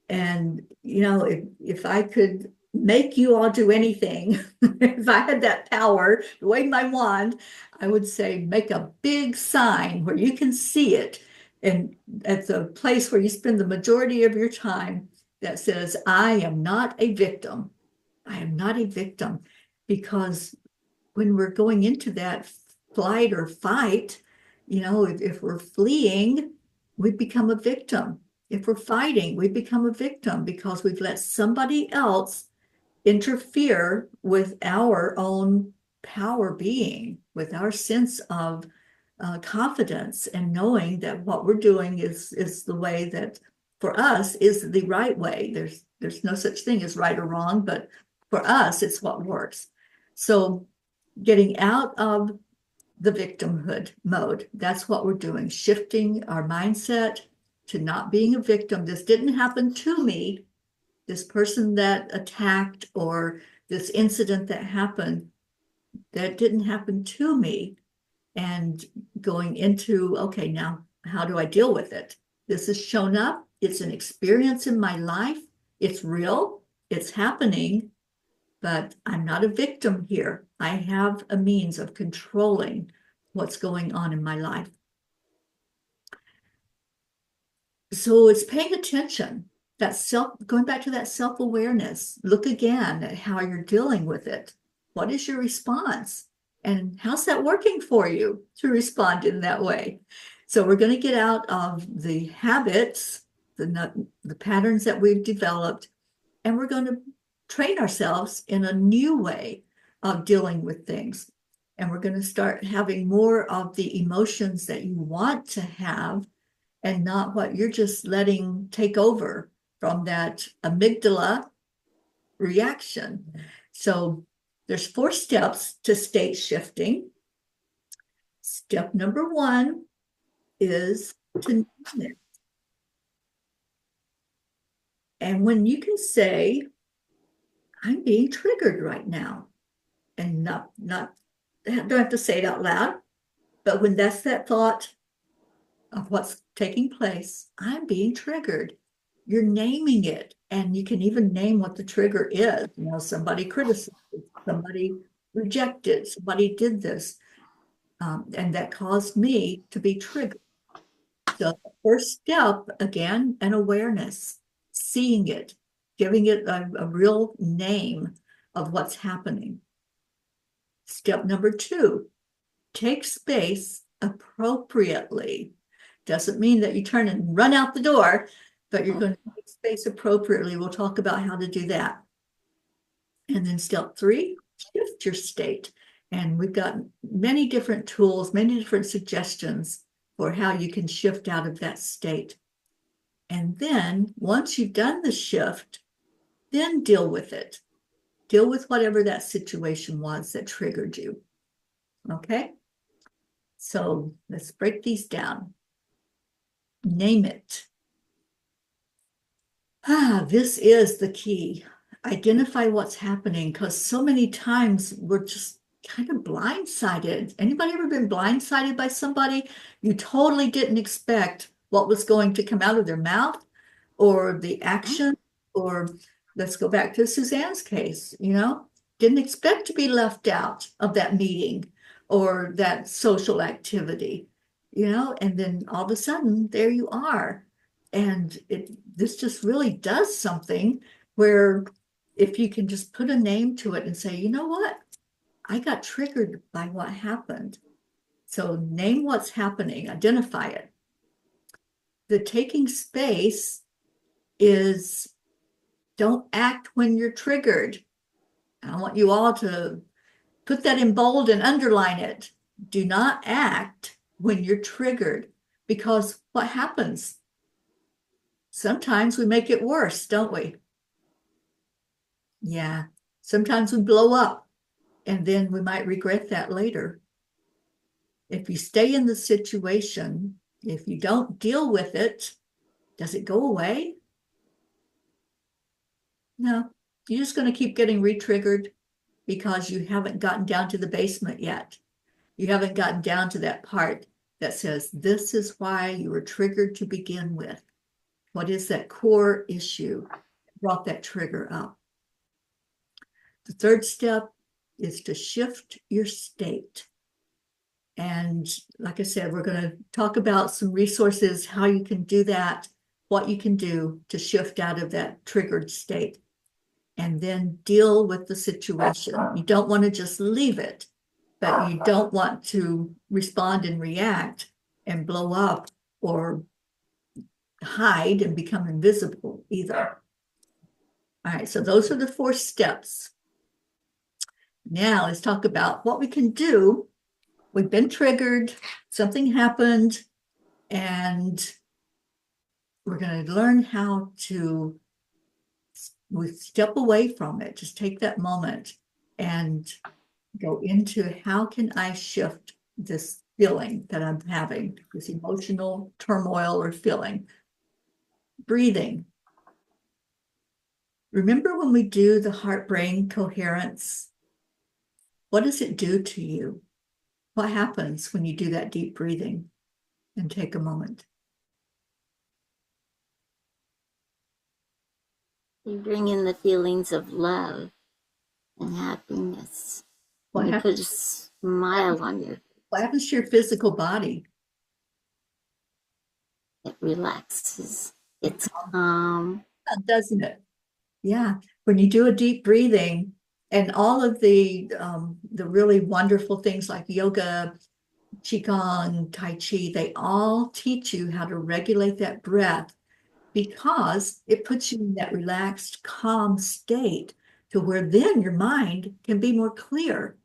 And, if I could make you all do anything, if I had that power to wave my wand, I would say make a big sign where you can see it. And at the place where you spend the majority of your time, that says, I am not a victim. I am not a victim. Because when we're going into that flight or fight, if we're fleeing, we become a victim. If we're fighting, we become a victim because we've let somebody else interfere with our own power being, with our sense of confidence, and knowing that what we're doing is the way that for us is the right way. There's no such thing as right or wrong, but for us, it's what works. So getting out of the victimhood mode, that's what we're doing, shifting our mindset to not being a victim. This didn't happen to me. This person that attacked, or this incident that happened, that didn't happen to me. And going into, okay, now how do I deal with it? This has shown up. It's an experience in my life. It's real. It's happening. But I'm not a victim here. I have a means of controlling what's going on in my life. So it's paying attention, going back to that self-awareness. Look again at how you're dealing with it. What is your response? And how's that working for you to respond in that way? So we're going to get out of the habits, the patterns that we've developed, and we're going to train ourselves in a new way of dealing with things. And we're going to start having more of the emotions that you want to have, and not what you're just letting take over from that amygdala reaction. So there's 4 steps to state shifting. Step number 1 is to name it. And when you can say, I'm being triggered right now, and not don't have to say it out loud, but when that's that thought of what's taking place, I'm being triggered. You're naming it, and you can even name what the trigger is. Somebody criticized, somebody rejected, somebody did this, and that caused me to be triggered. So the first step, again, an awareness, seeing it, giving it a real name, of what's happening. Step number 2, take space appropriately. Doesn't mean that you turn and run out the door, but you're going to take space appropriately. We'll talk about how to do that. And then step 3, shift your state. And we've got many different tools, many different suggestions for how you can shift out of that state. And then once you've done the shift, then deal with it. Deal with whatever that situation was that triggered you. Okay? So let's break these down. Name it. This is the key. Identify what's happening, because so many times we're just kind of blindsided. Anybody ever been blindsided by somebody? You totally didn't expect what was going to come out of their mouth or the action, or let's go back to Suzanne's case, didn't expect to be left out of that meeting or that social activity, and then all of a sudden there you are. And this just really does something where if you can just put a name to it and say, you know what? I got triggered by what happened. So name what's happening, identify it. The taking space is don't act when you're triggered. I want you all to put that in bold and underline it. Do not act when you're triggered, because what happens? Sometimes we make it worse, don't we? Yeah, sometimes we blow up and then we might regret that later. If you stay in the situation, if you don't deal with it, does it go away? No, you're just going to keep getting re-triggered because you haven't gotten down to the basement yet. You haven't gotten down to that part that says, this is why you were triggered to begin with. What is that core issue that brought that trigger up? The third step is to shift your state. And like I said, we're going to talk about some resources, how you can do that, what you can do to shift out of that triggered state, and then deal with the situation. You don't want to just leave it, but you don't want to respond and react and blow up or hide and become invisible either. All right, so those are the 4 steps. Now let's talk about what we can do. We've been triggered, something happened, and we're going to learn how to step away from it. Just take that moment and go into, how can I shift this feeling that I'm having, this emotional turmoil or feeling? Breathing. Remember when we do the heart-brain coherence? What does it do to you? What happens when you do that deep breathing and take a moment? You bring in the feelings of love and happiness. What You put a happens, smile on your face. what happens to your physical body? It relaxes. It's calm. Doesn't it? Yeah. When you do a deep breathing, and all of the really wonderful things like yoga, qigong, tai chi, they all teach you how to regulate that breath, because it puts you in that relaxed, calm state to where then your mind can be more clear.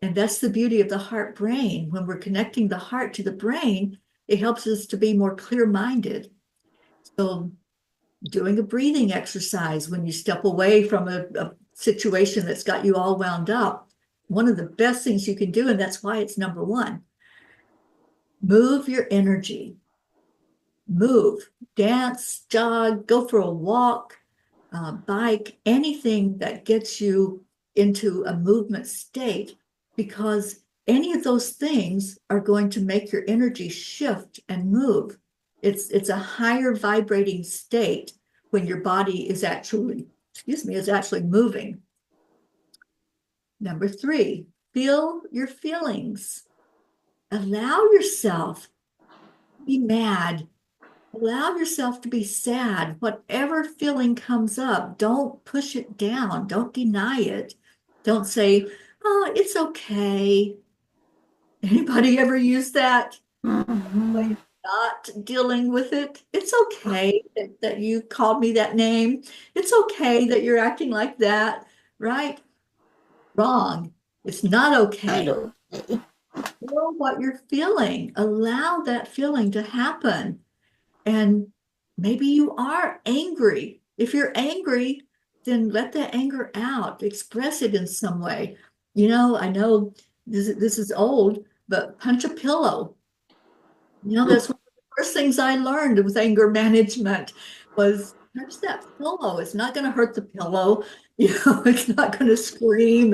And that's the beauty of the heart brain. When we're connecting the heart to the brain, it helps us to be more clear-minded. So doing a breathing exercise when you step away from a situation that's got you all wound up, one of the best things you can do, and that's why it's number 1, move your energy. Move, dance, jog, go for a walk, bike, anything that gets you into a movement state, because any of those things are going to make your energy shift and move. It's a higher vibrating state when your body is actually, is actually moving. Number 3, feel your feelings. Allow yourself to be mad, Allow yourself to be sad. Whatever feeling comes up, don't push it down. Don't deny it. Don't say, oh, it's okay. Anybody ever use that? Mhm. Not dealing with it. It's okay that you called me that name. It's okay that you're acting like that, right? Wrong. It's not okay. Hello. Feel what you're feeling. Allow that feeling to happen. And maybe you are angry. If you're angry, then let that anger out, express it in some way. I know this is old, but punch a pillow. That's one of the first things I learned with anger management was punch that pillow. It's not going to hurt the pillow. It's not going to scream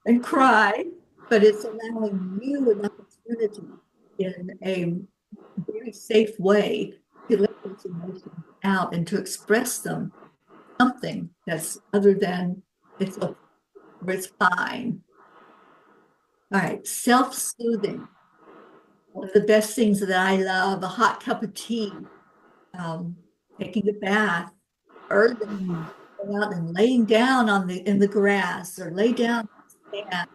and cry, but it's allowing you an opportunity in a very safe way to let those emotions out and to express them something that's other than it's okay or it's fine. All right, self-soothing. One of the best things that I love, a hot cup of tea, taking a bath early, going out and laying down in the grass or lay down on the sand,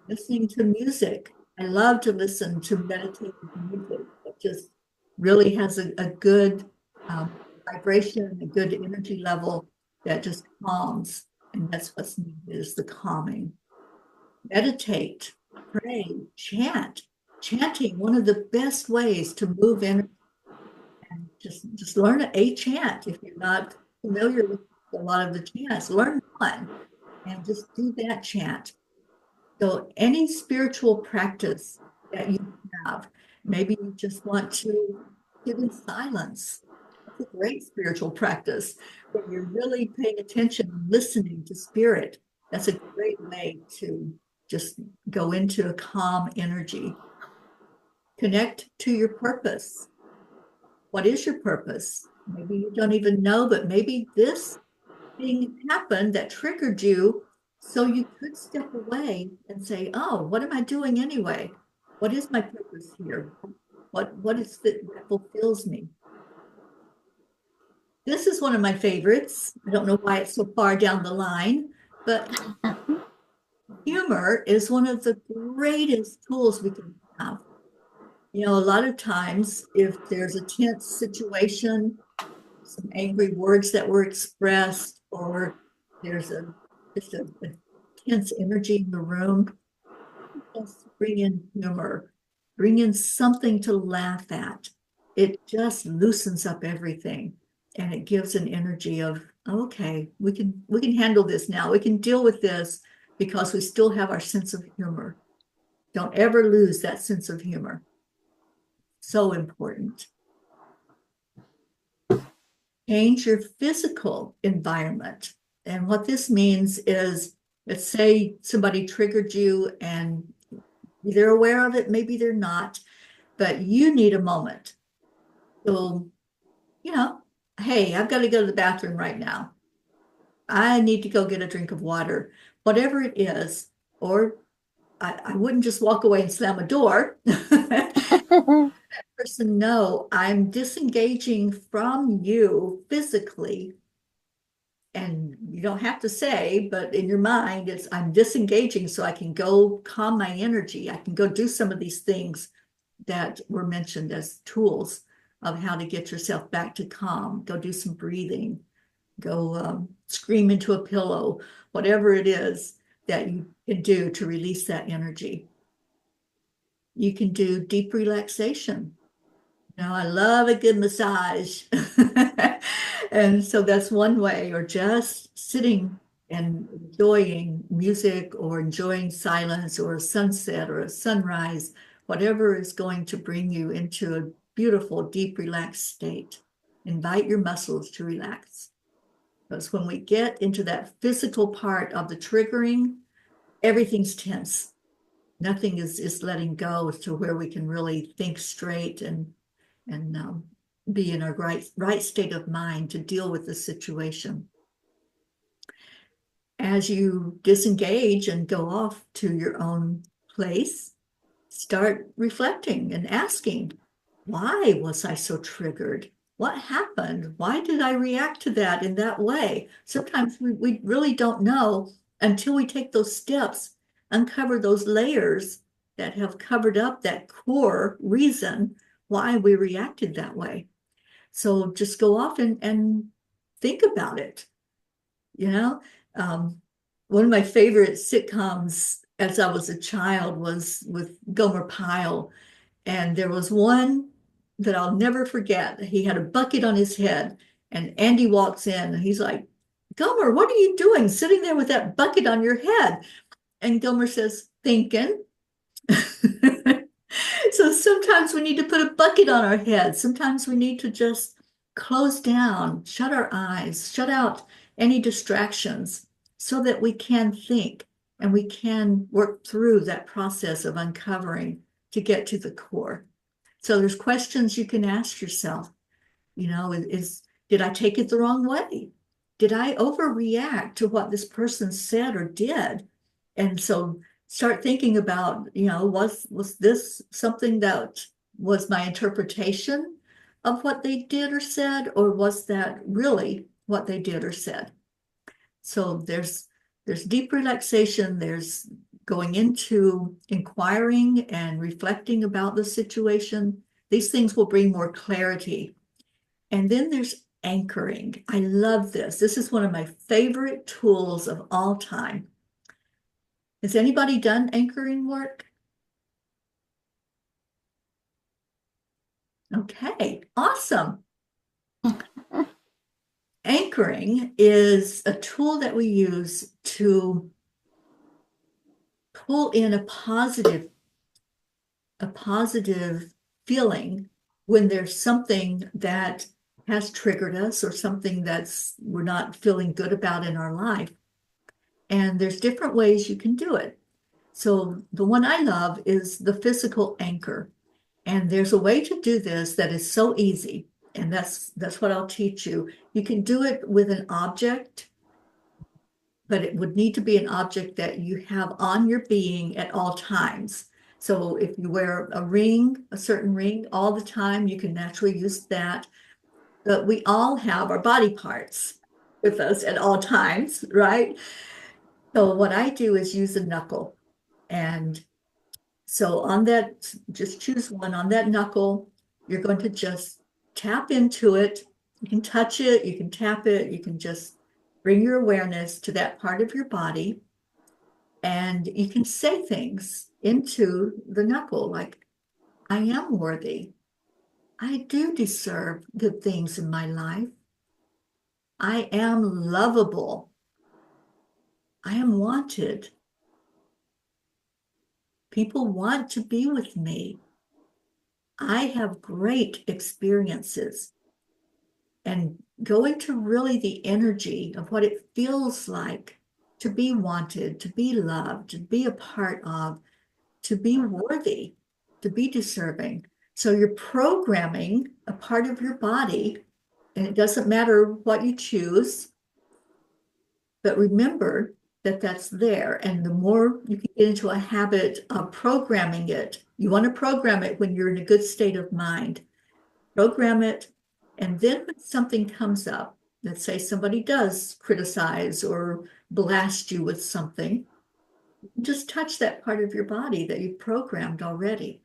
listening to music. I love to listen to meditative music that just really has a good vibration, a good energy level that just calms. And that's what's needed is the calming. Meditate, pray, chant. Chanting, one of the best ways to move in and just learn a chant. If you're not familiar with a lot of the chants, learn one and just do that chant. So any spiritual practice that you have, maybe you just want to sit in silence. That's a great spiritual practice where you're really paying attention and listening to spirit. That's a great way to just go into a calm energy. Connect to your purpose. What is your purpose? Maybe you don't even know, but maybe this thing happened that triggered you. So you could step away and say, oh, what am I doing anyway? What is my purpose here? What is that fulfills me? This is one of my favorites. I don't know why it's so far down the line, but humor is one of the greatest tools we can have. A lot of times if there's a tense situation, some angry words that were expressed, or there's just a tense energy in the room, just bring in humor, bring in something to laugh at. It just loosens up everything and it gives an energy of, okay, we can handle this now. We can deal with this because we still have our sense of humor. Don't ever lose that sense of humor. So important. Change your physical environment. And what this means is, let's say somebody triggered you and they're aware of it, maybe they're not, but you need a moment. So, hey, I've got to go to the bathroom right now. I need to go get a drink of water, whatever it is. Or I wouldn't just walk away and slam a door. Person know I'm disengaging from you physically, and you don't have to say, but in your mind it's I'm disengaging so I can go calm my energy. I can go do some of these things that were mentioned as tools of how to get yourself back to calm. Go do some breathing, go scream into a pillow, whatever it is that you can do to release that energy. You can do deep relaxation. I love a good massage. And so that's one way, or just sitting and enjoying music or enjoying silence or a sunset or a sunrise, whatever is going to bring you into a beautiful, deep, relaxed state. Invite your muscles to relax. Because when we get into that physical part of the triggering, everything's tense. Nothing is letting go to where we can really think straight and be in a right state of mind to deal with the situation. As you disengage and go off to your own place, start reflecting and asking, why was I so triggered? what happened? Why did I react to that in that way? Sometimes we really don't know until we take those steps, uncover those layers that have covered up that core reason why we reacted that way. So just go off and think about it. You know, one of my favorite sitcoms as I was a child was with Gomer Pyle. And there was one that I'll never forget. He had a bucket on his head, and Andy walks in and he's like, Gomer, what are you doing sitting there with that bucket on your head? And Gomer says, thinking. So sometimes we need to put a bucket on our head. Sometimes we need to just close down, shut our eyes, shut out any distractions so that we can think and we can work through that process of uncovering to get to the core. So there's questions you can ask yourself. You know, did I take it the wrong way? Did I overreact to what this person said or did? And so start thinking about, you know, was this something that was my interpretation of what they did or said, or was that really what they did or said? So there's deep relaxation, there's going into inquiring and reflecting about the situation. These things will bring more clarity. And then there's anchoring. I love this. This is one of my favorite tools of all time. Has anybody done anchoring work? Okay, awesome. Anchoring is a tool that we use to pull in a positive feeling when there's something that has triggered us or something we're not feeling good about in our life. And there's different ways you can do it. So the one I love is the physical anchor. And there's a way to do this that is so easy. And that's what I'll teach you. You can do it with an object, but it would need to be an object that you have on your being at all times. So if you wear a ring, a certain ring all the time, you can naturally use that. But we all have our body parts with us at all times, right? So what I do is use a knuckle. And so on that, just choose one. On that knuckle, you're going to just tap into it. You can touch it, you can tap it, you can just bring your awareness to that part of your body. And you can say things into the knuckle like, I am worthy. I do deserve good things in my life. I am lovable. I am wanted. People want to be with me. I have great experiences. And go into really the energy of what it feels like to be wanted, to be loved, to be a part of, to be worthy, to be deserving. So you're programming a part of your body, and it doesn't matter what you choose, but remember that that's there. And the more you can get into a habit of programming it, you want to program it when you're in a good state of mind. Program it, and then when something comes up, let's say somebody does criticize or blast you with something, just touch that part of your body that you've programmed already.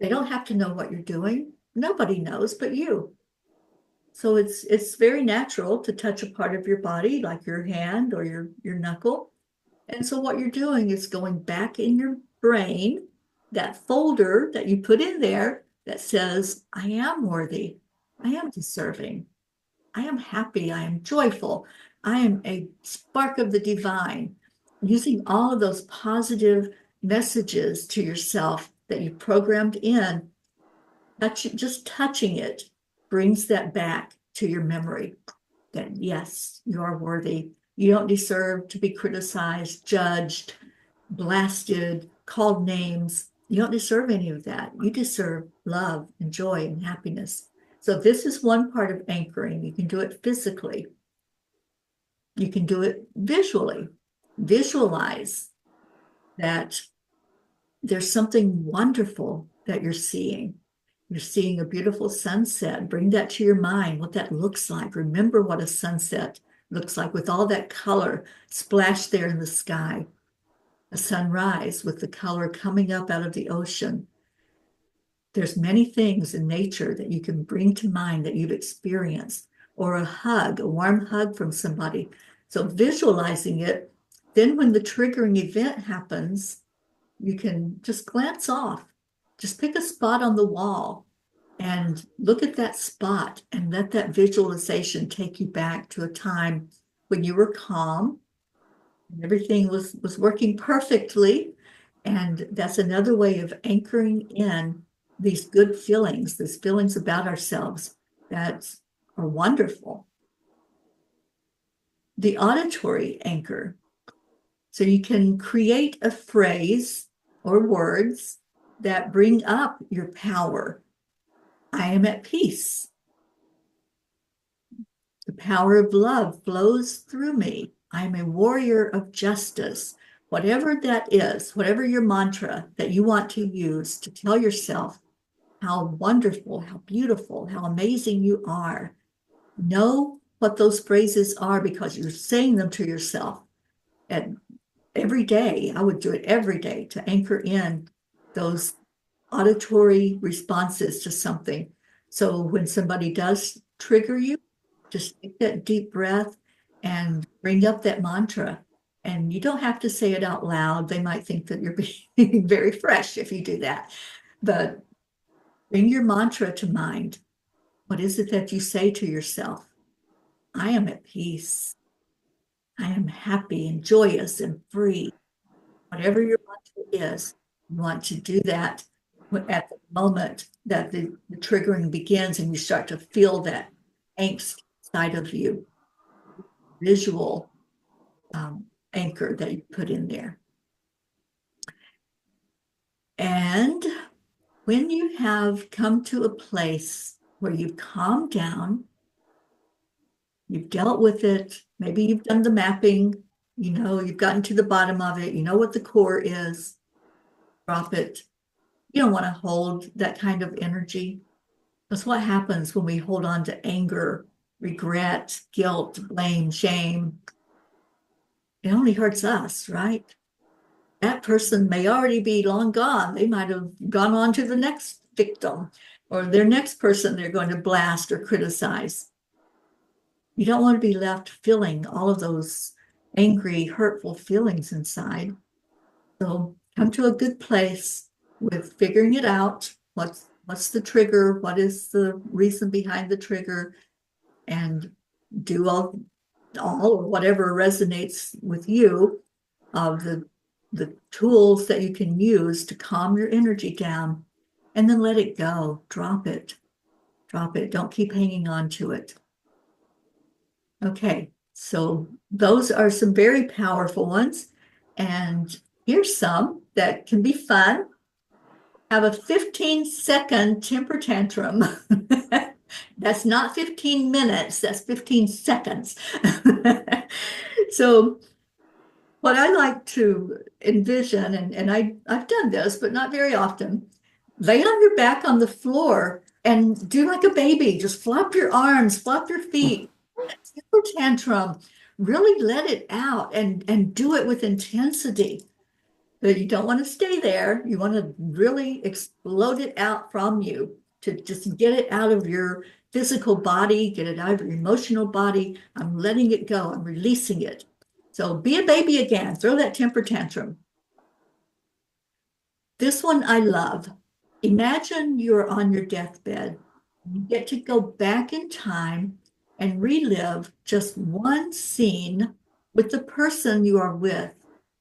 They don't have to know what you're doing. Nobody knows but you. So it's very natural to touch a part of your body, like your hand or your knuckle. And so what you're doing is going back in your brain, that folder that you put in there that says, I am worthy, I am deserving, I am happy, I am joyful, I am a spark of the divine. Using all of those positive messages to yourself that you programmed in, just touching it brings that back to your memory that yes, you are worthy. You don't deserve to be criticized, judged, blasted, called names. You don't deserve any of that. You deserve love and joy and happiness. So this is one part of anchoring. You can do it physically. You can do it visually. Visualize that there's something wonderful that you're seeing. You're seeing a beautiful sunset. Bring that to your mind, what that looks like. Remember what a sunset looks like with all that color splashed there in the sky. A sunrise with the color coming up out of the ocean. There's many things in nature that you can bring to mind that you've experienced, or a hug, a warm hug from somebody. So visualizing it, then when the triggering event happens, you can just glance off. Just pick a spot on the wall and look at that spot and let that visualization take you back to a time when you were calm and everything was working perfectly. And that's another way of anchoring in these good feelings, these feelings about ourselves that are wonderful. The auditory anchor. So you can create a phrase or words that bring up your power. I am at peace. The power of love flows through me. I am a warrior of justice. Whatever that is, whatever your mantra that you want to use to tell yourself how wonderful, how beautiful, how amazing you are. Know what those phrases are because you're saying them to yourself. And every day, I would do it every day to anchor in those auditory responses to something. So when somebody does trigger you, just take that deep breath and bring up that mantra. And you don't have to say it out loud. They might think that you're being very fresh if you do that. But bring your mantra to mind. What is it that you say to yourself? I am at peace. I am happy and joyous and free. Whatever your mantra is, you want to do that at the moment that the triggering begins and you start to feel that angst side of you. Visual anchor that you put in there. And when you have come to a place where you've calmed down, you've dealt with it, maybe you've done the mapping, you know, you've gotten to the bottom of it, you know what the core is, drop it. You don't want to hold that kind of energy. That's what happens when we hold on to anger, regret, guilt, blame, shame. It only hurts us, right? That person may already be long gone. They might have gone on to the next victim or their next person they're going to blast or criticize. You don't want to be left feeling all of those angry, hurtful feelings inside. So come to a good place with figuring it out. What's the trigger? What is the reason behind the trigger? And do all or whatever resonates with you of the tools that you can use to calm your energy down, and then let it go. Drop it. Drop it. Don't keep hanging on to it. Okay, so those are some very powerful ones. And here's some that can be fun. Have a 15-second temper tantrum. That's not 15 minutes, that's 15 seconds. So what I like to envision, and I've done this, but not very often, lay on your back on the floor and do like a baby. Just flop your arms, flop your feet, temper tantrum, really let it out and do it with intensity. But you don't want to stay there. You want to really explode it out from you to just get it out of your physical body, get it out of your emotional body. I'm letting it go. I'm releasing it. So be a baby again. Throw that temper tantrum. This one I love. Imagine you're on your deathbed. You get to go back in time and relive just one scene with the person you are with.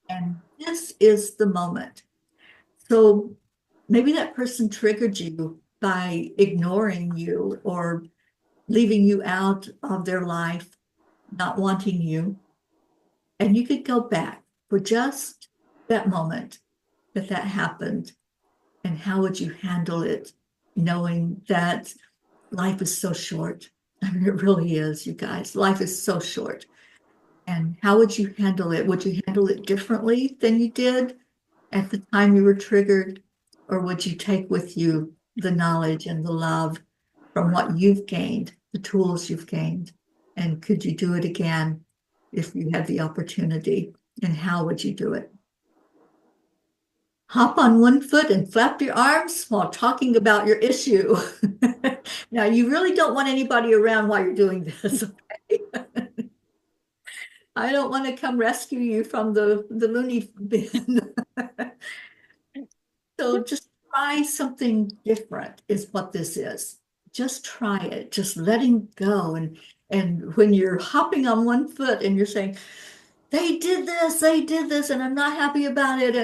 And this is the moment. So maybe that person triggered you by ignoring you or leaving you out of their life, not wanting you. And you could go back for just that moment that happened. And how would you handle it, knowing that life is so short? I mean, it really is, you guys. Life is so short. And how would you handle it? Would you handle it differently than you did at the time you were triggered? Or would you take with you the knowledge and the love from what you've gained, the tools you've gained? And could you do it again if you had the opportunity? And how would you do it? Hop on one foot and flap your arms while talking about your issue. Now, you really don't want anybody around while you're doing this, okay? I don't want to come rescue you from the loony bin. So just try something different is what this is. Just try it, just letting go. And when you're hopping on one foot and you're saying, they did this, and I'm not happy about it,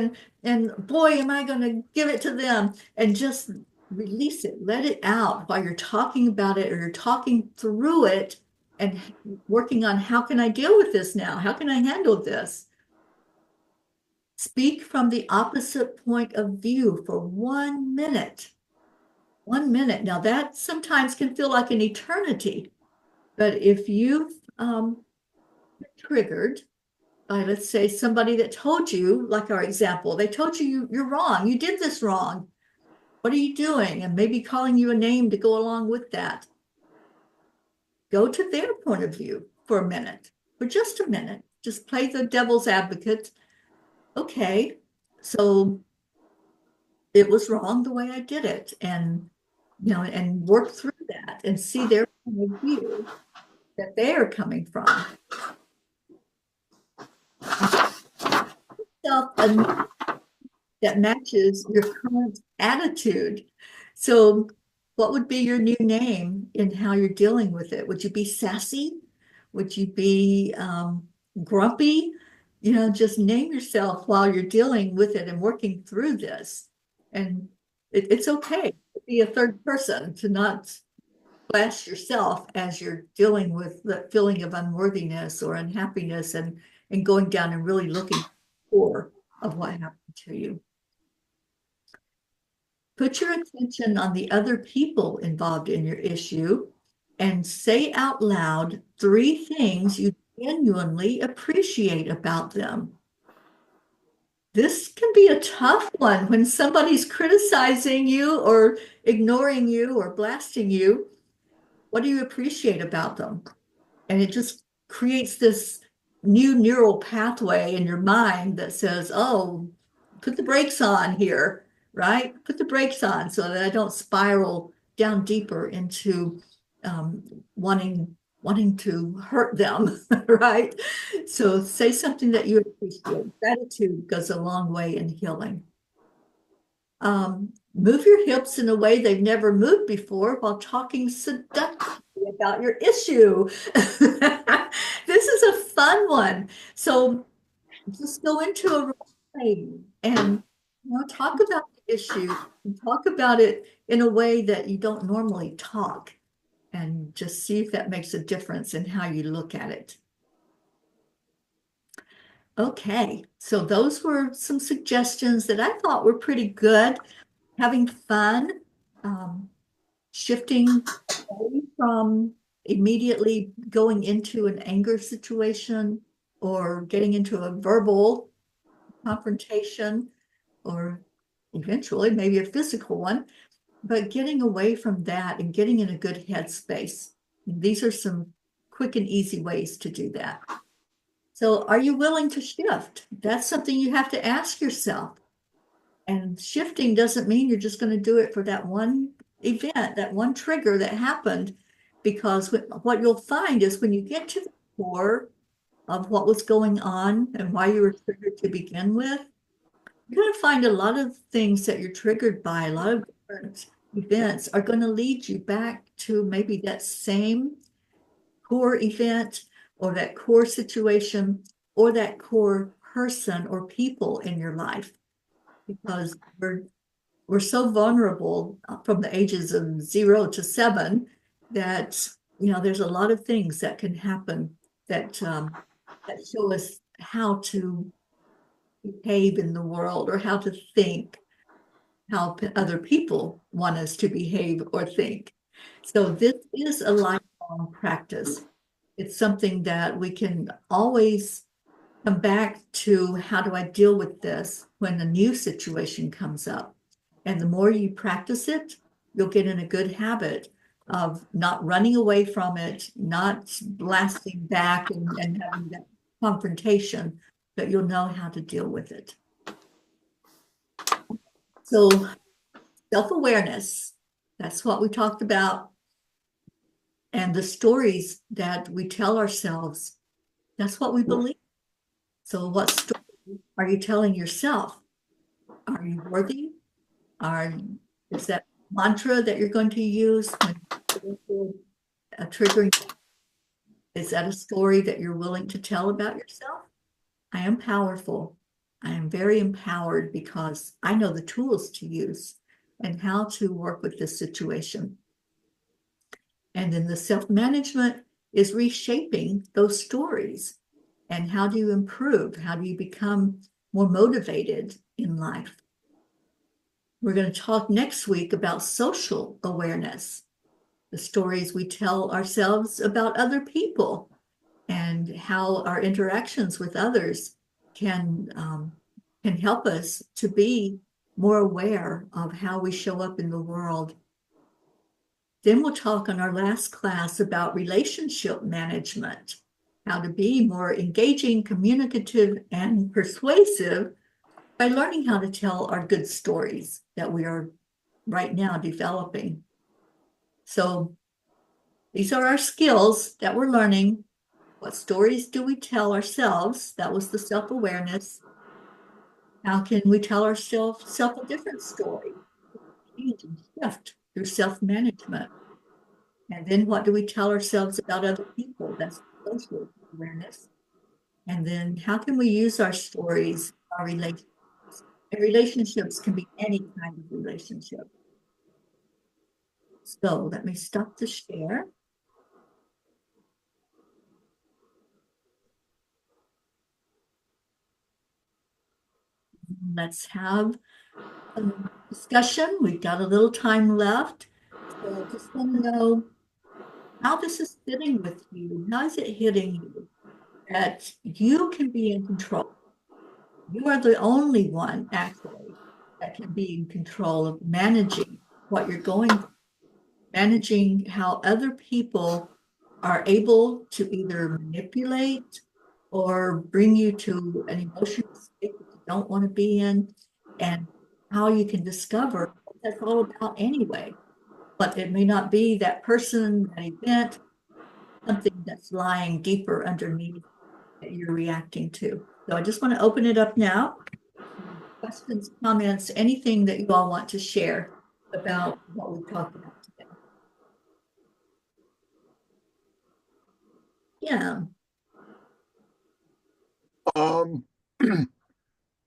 and boy, am I going to give it to them, and just release it, let it out while you're talking about it or you're talking through it and working on how can I deal with this now? How can I handle this? Speak from the opposite point of view for 1 minute. 1 minute. Now that sometimes can feel like an eternity, but if you've triggered by, let's say, somebody that told you, like our example, they told you you're wrong, you did this wrong. What are you doing? And maybe calling you a name to go along with that. Go to their point of view for a minute, for just a minute. Just play the devil's advocate. Okay, so it was wrong the way I did it, and and work through that and see their point of view that they are coming from. That matches your current attitude. So what would be your new name in how you're dealing with it? Would you be sassy? Would you be grumpy? Just name yourself while you're dealing with it and working through this. And it's okay to be a third person, to not blast yourself as you're dealing with the feeling of unworthiness or unhappiness and going down and really looking for of what happened to you. Put your attention on the other people involved in your issue and say out loud 3 things you genuinely appreciate about them. This can be a tough one when somebody's criticizing you or ignoring you or blasting you. What do you appreciate about them? And it just creates this new neural pathway in your mind that says, oh, put the brakes on here, right? Put the brakes on so that I don't spiral down deeper into wanting to hurt them, right? So say something that you appreciate. Gratitude goes a long way in healing. Move your hips in a way they've never moved before while talking seductively about your issue. This is a fun one. So just go into a play and talk about the issue and talk about it in a way that you don't normally talk, and just see if that makes a difference in how you look at it. Okay, so those were some suggestions that I thought were pretty good. Having fun, shifting away from immediately going into an anger situation or getting into a verbal confrontation or eventually maybe a physical one, but getting away from that and getting in a good headspace. These are some quick and easy ways to do that. So are you willing to shift? That's something you have to ask yourself. And shifting doesn't mean you're just going to do it for that one event, that one trigger that happened, because what you'll find is when you get to the core of what was going on and why you were triggered to begin with, you're going to find a lot of things that you're triggered by, a lot of different events are going to lead you back to maybe that same core event or that core situation or that core person or people in your life, because we're so vulnerable from the ages of 0 to 7 that there's a lot of things that can happen that show us how to behave in the world or how to think, how other people want us to behave or think. So this is a lifelong practice. It's something that we can always come back to. How do I deal with this when a new situation comes up? And the more you practice it, you'll get in a good habit of not running away from it, not blasting back and having that confrontation, but you'll know how to deal with it. So self-awareness, that's what we talked about. And the stories that we tell ourselves, that's what we believe. So what story are you telling yourself? Are you worthy? Is that mantra that you're going to use when a triggering? Is that a story that you're willing to tell about yourself? I am powerful. I am very empowered because I know the tools to use and how to work with this situation. And then the self-management is reshaping those stories. And how do you improve? How do you become more motivated in life? We're going to talk next week about social awareness, the stories we tell ourselves about other people and how our interactions with others can help us to be more aware of how we show up in the world. Then we'll talk on our last class about relationship management, how to be more engaging, communicative, and persuasive by learning how to tell our good stories that we are right now developing. So these are our skills that we're learning. What stories do we tell ourselves? That was the self-awareness. How can we tell ourselves a different story? Change and shift through self-management. And then what do we tell ourselves about other people? That's social awareness. And then how can we use our stories, our relationships? And relationships can be any kind of relationship. So let me stop the share. Let's have some discussion. We've got a little time left. So I just want to know how this is fitting with you. How is it hitting you that you can be in control? You are the only one, actually, that can be in control of managing what you're going through, managing how other people are able to either manipulate or bring you to an emotional state that you don't want to be in, and how you can discover what that's all about anyway. But it may not be that person, that event, something that's lying deeper underneath that you're reacting to. So I just want to open it up now. Questions, comments, anything that you all want to share about what we talked about today. Yeah.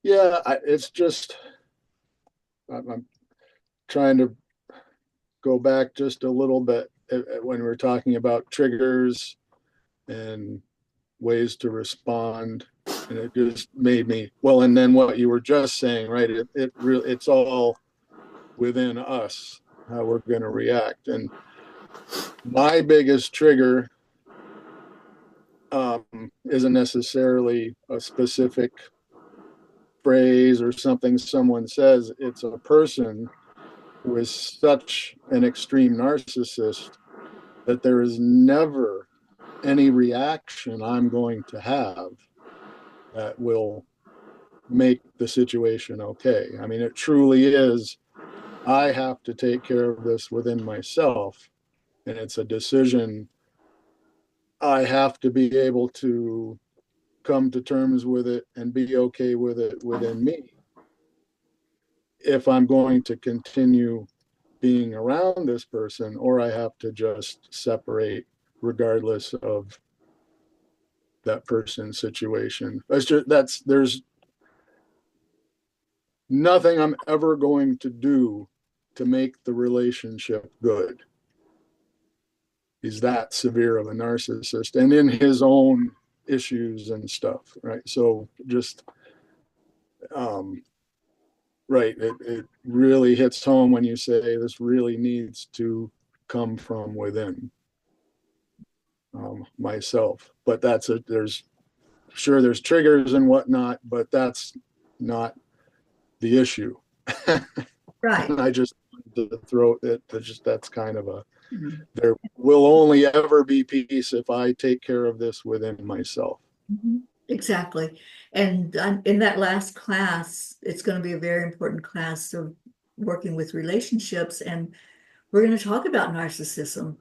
Yeah, it's just, I'm trying to go back just a little bit when we're talking about triggers and ways to respond. And it just made me, well, and then what you were just saying, right? It really, it's all within us, how we're going to react. And my biggest trigger isn't necessarily a specific phrase or something someone says. It's a person who is such an extreme narcissist that there is never any reaction I'm going to have that will make the situation okay. I mean, it truly is, I have to take care of this within myself, and it's a decision I have to be able to come to terms with it and be okay with it within me if I'm going to continue being around this person, or I have to just separate regardless of that person's situation. There's nothing I'm ever going to do to make the relationship good. He's that severe of a narcissist, and in his own issues and stuff, right? So just right, it really hits home when you say this really needs to come from within myself. But there's triggers and whatnot, but that's not the issue. Right. And I just wanted to throw it. That's kind of a, Mhm. there will only ever be peace if I take care of this within myself. Exactly. And in that last class, it's going to be a very important class of working with relationships. And we're going to talk about narcissism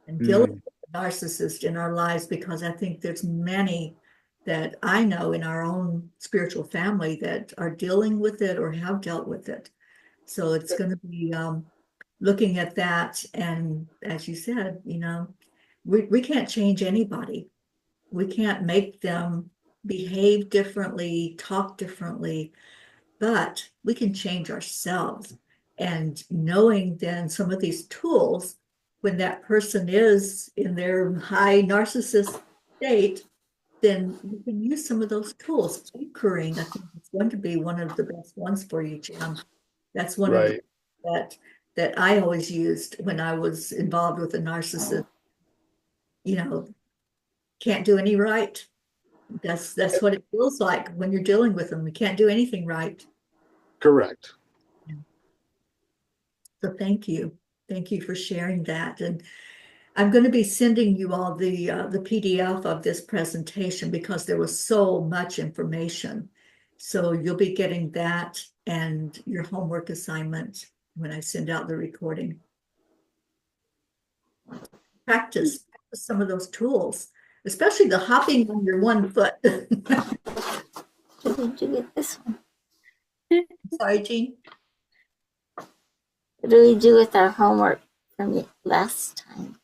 and dealing with the narcissist in our lives, because I think there's many that I know in our own spiritual family that are dealing with it or have dealt with it. So it's going to be looking at that. And as you said, we can't change anybody. We can't make them behave differently, talk differently, but we can change ourselves. And knowing then some of these tools, when that person is in their high narcissist state, then you can use some of those tools. Anchoring, I think, is going to be one of the best ones for you, Jim. That's one of the Right. that I always used when I was involved with a narcissist. You know, can't do any right. That's what it feels like when you're dealing with them. You can't do anything right. Correct. So thank you. Thank you for sharing that. And I'm going to be sending you all the PDF of this presentation because there was so much information. So you'll be getting that and your homework assignment when I send out the recording. Practice some of those tools, especially the hopping on your one foot. Did you get this one? Sorry, Jean. What do we do with our homework from last time?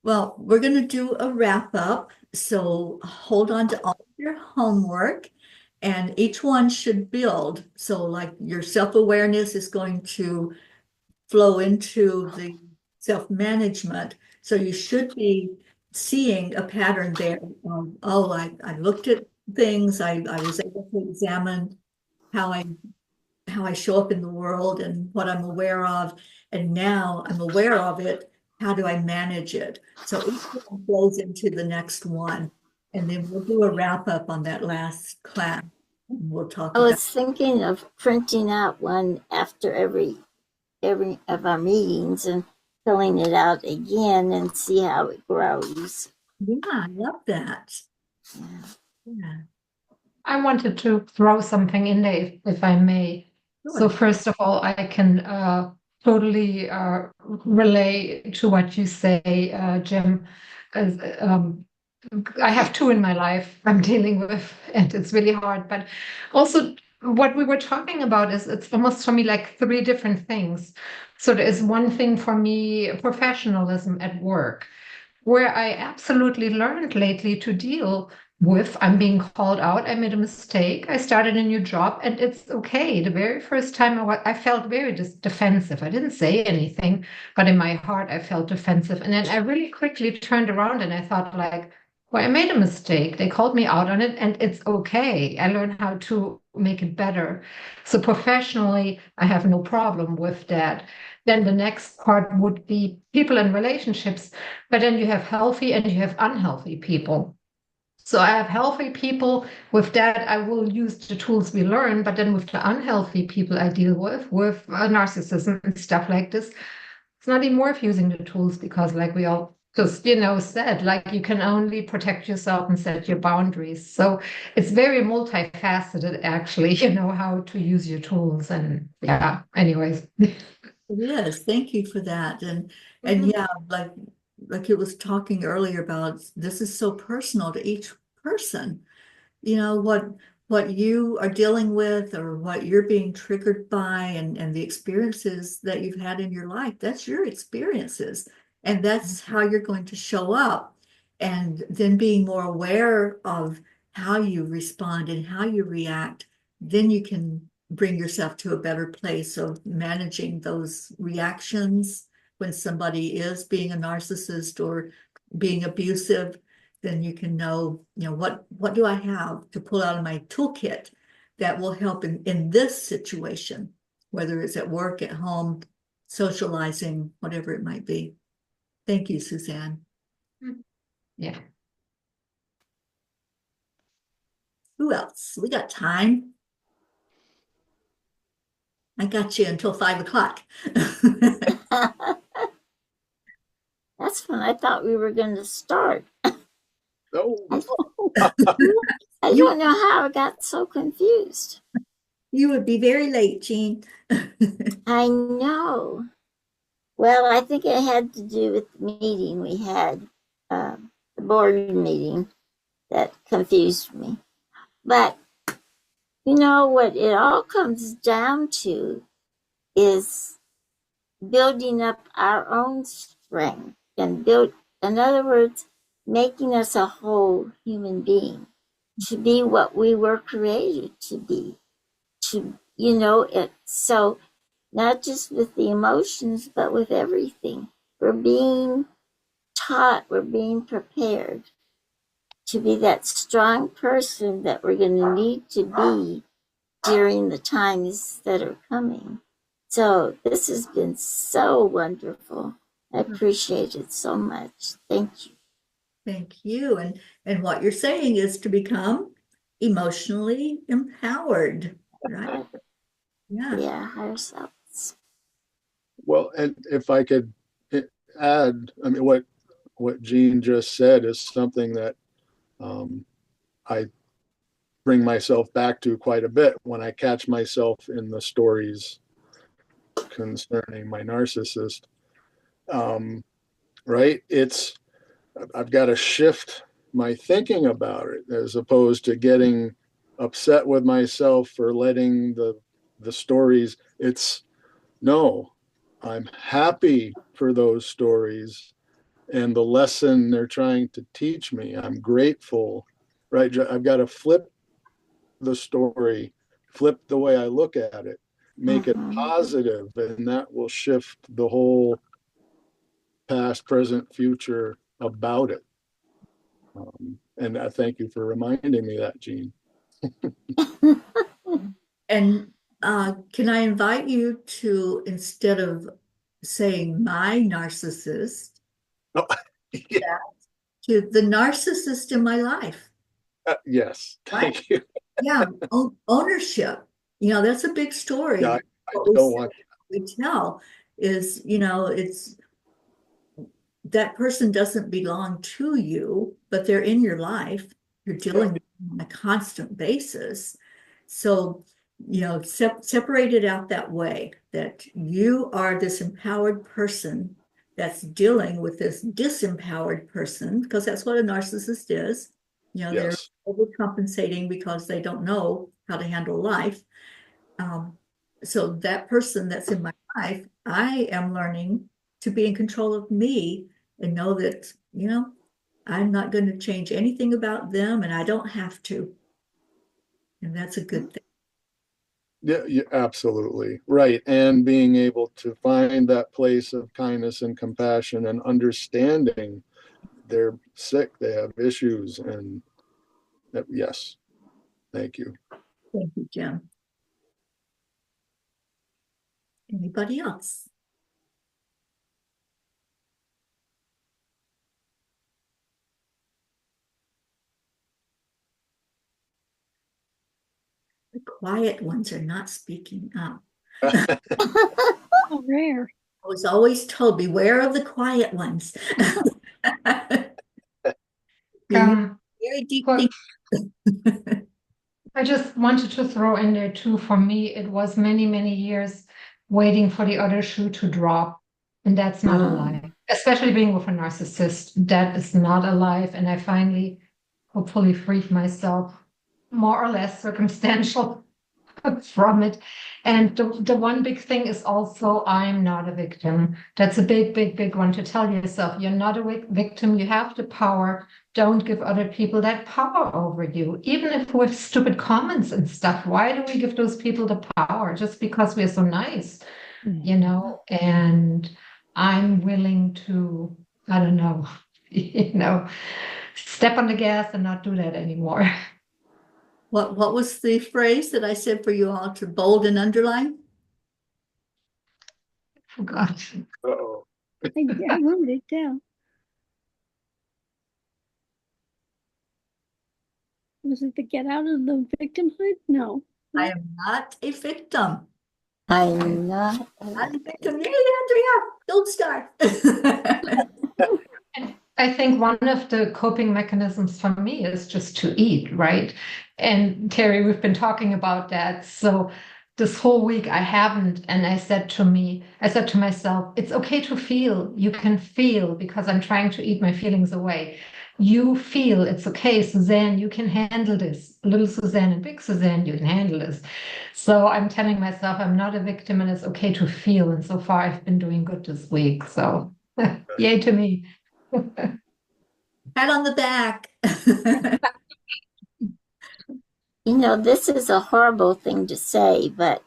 Well, we're going to do a wrap up. So hold on to all of your homework, and each one should build. So, like, your self-awareness is going to flow into the self-management. So you should be seeing a pattern there. Oh, I looked at things. I was able to examine how I show up in the world and what I'm aware of. And now I'm aware of it. How do I manage it? So each one flows into the next one. And then we'll do a wrap up on that last class. And we'll talk I about was thinking of printing out one after every of our meetings and filling it out again and see how it grows. yeah, I love that. Yeah. Yeah. I wanted to throw something in there if I may. So Sure. first of all, I can totally relay to what you say, Jim. As, I have two in my life I'm dealing with, and it's really hard. But also, what we were talking about is it's almost for me like three different things. So there is one thing for me, professionalism at work, where I absolutely learned lately to deal with I'm being called out. I made a mistake. I started a new job, and it's okay. The very first time I felt very defensive. I didn't say anything, but in my heart, I felt defensive. And then I really quickly turned around and I thought, like, well, I made a mistake. They called me out on it, and it's okay. I learned how to make it better. So professionally, I have no problem with that. Then the next part would be people and relationships, but then you have healthy and you have unhealthy people. So I have healthy people. With that, I will use the tools we learn, but then with the unhealthy people I deal with narcissism and stuff like this, it's not even worth using the tools because, like we all just, said, like you can only protect yourself and set your boundaries. So it's very multifaceted, actually, how to use your tools. And yeah, anyways. Yes, thank you for that. And Mhm. yeah, like it was talking earlier about, this is so personal to each person. What you are dealing with or what you're being triggered by, and the experiences that you've had in your life, that's your experiences. And that's how you're going to show up. And then being more aware of how you respond and how you react, then you can bring yourself to a better place of managing those reactions when somebody is being a narcissist or being abusive. Then you can know, what do I have to pull out of my toolkit that will help in this situation, whether it's at work, at home, socializing, whatever it might be. Thank you, Suzanne. Yeah. Who else? We got time. I got you until 5 o'clock. That's when I thought we were going to start. No, I You- don't know how I got so confused. You would be very late, Jean. I know. Well, I think it had to do with the meeting we had, the board meeting that confused me. But you know what it all comes down to is building up our own strength and in other words, making us a whole human being to be what we were created to be. So not just with the emotions, but with everything. We're being taught, we're being prepared to be that strong person that we're going to need to be during the times that are coming. So this has been so wonderful. I appreciate it so much. Thank you. Thank you. And what you're saying is to become emotionally empowered, right? Yeah. Yeah, ourselves. well, and if I could add, I mean, what Jean just said is something that I bring myself back to quite a bit when I catch myself in the stories concerning my narcissist. Right? I've got to shift my thinking about it as opposed to getting upset with myself for letting the stories. It's no, I'm happy for those stories and the lesson they're trying to teach me. I'm grateful, right? I've got to flip the story, flip the way I look at it, make it positive, and that will shift the whole past, present, future about it. And I thank you for reminding me that, Jean. And can I invite you to, instead of saying my narcissist, Oh, yeah, to the narcissist in my life? yes, thank you. Yeah, ownership. That's a big story. Yeah, I What we don't say, want. we tell is, it's that person doesn't belong to you, but they're in your life. You're dealing with them on a constant basis. So, separate it out that way, that you are this empowered person that's dealing with this disempowered person, because that's what a narcissist is. They're Yes, overcompensating because they don't know how to handle life. So that person that's in my life, I am learning to be in control of me and know that, I'm not going to change anything about them and I don't have to. And that's a good thing. yeah, absolutely right. And being able to find that place of kindness and compassion and understanding they're sick, they have issues, and yes, thank you. Thank you, Jim. Anybody else? The quiet ones are not speaking up. How rare. I was always told, beware of the quiet ones. Very deep Well, thinking. I just wanted to throw in there too, for me, it was many, many years waiting for the other shoe to drop. And that's not a life, especially being with a narcissist. That is not a life. And I finally, hopefully, freed myself, more or less circumstantial, from it. And the one big thing is also, I'm not a victim. That's a big, big, big one to tell yourself. You're not a victim. You have the power. Don't give other people that power over you. Even if with stupid comments and stuff, why do we give those people the power? Just because we're so nice, And I'm willing to, I don't know, step on the gas and not do that anymore. What was the phrase that I said for you all to bold and underline? Forgot. Uh-oh. I wrote it down. Was it the get out of the victimhood? No. I am not a victim. I'm not. I'm a victim. Yay, Andrea, don't start. I think one of the coping mechanisms for me is just to eat, right? And Terry, we've been talking about that. So this whole week I haven't, and I said to myself, it's okay to feel. You can feel because I'm trying to eat my feelings away. You feel it's okay, Suzanne, you can handle this. Little Suzanne and big Suzanne, you can handle this. So I'm telling myself I'm not a victim and it's okay to feel. And so far I've been doing good this week. So yay to me. Pat on the back. You know, this is a horrible thing to say, but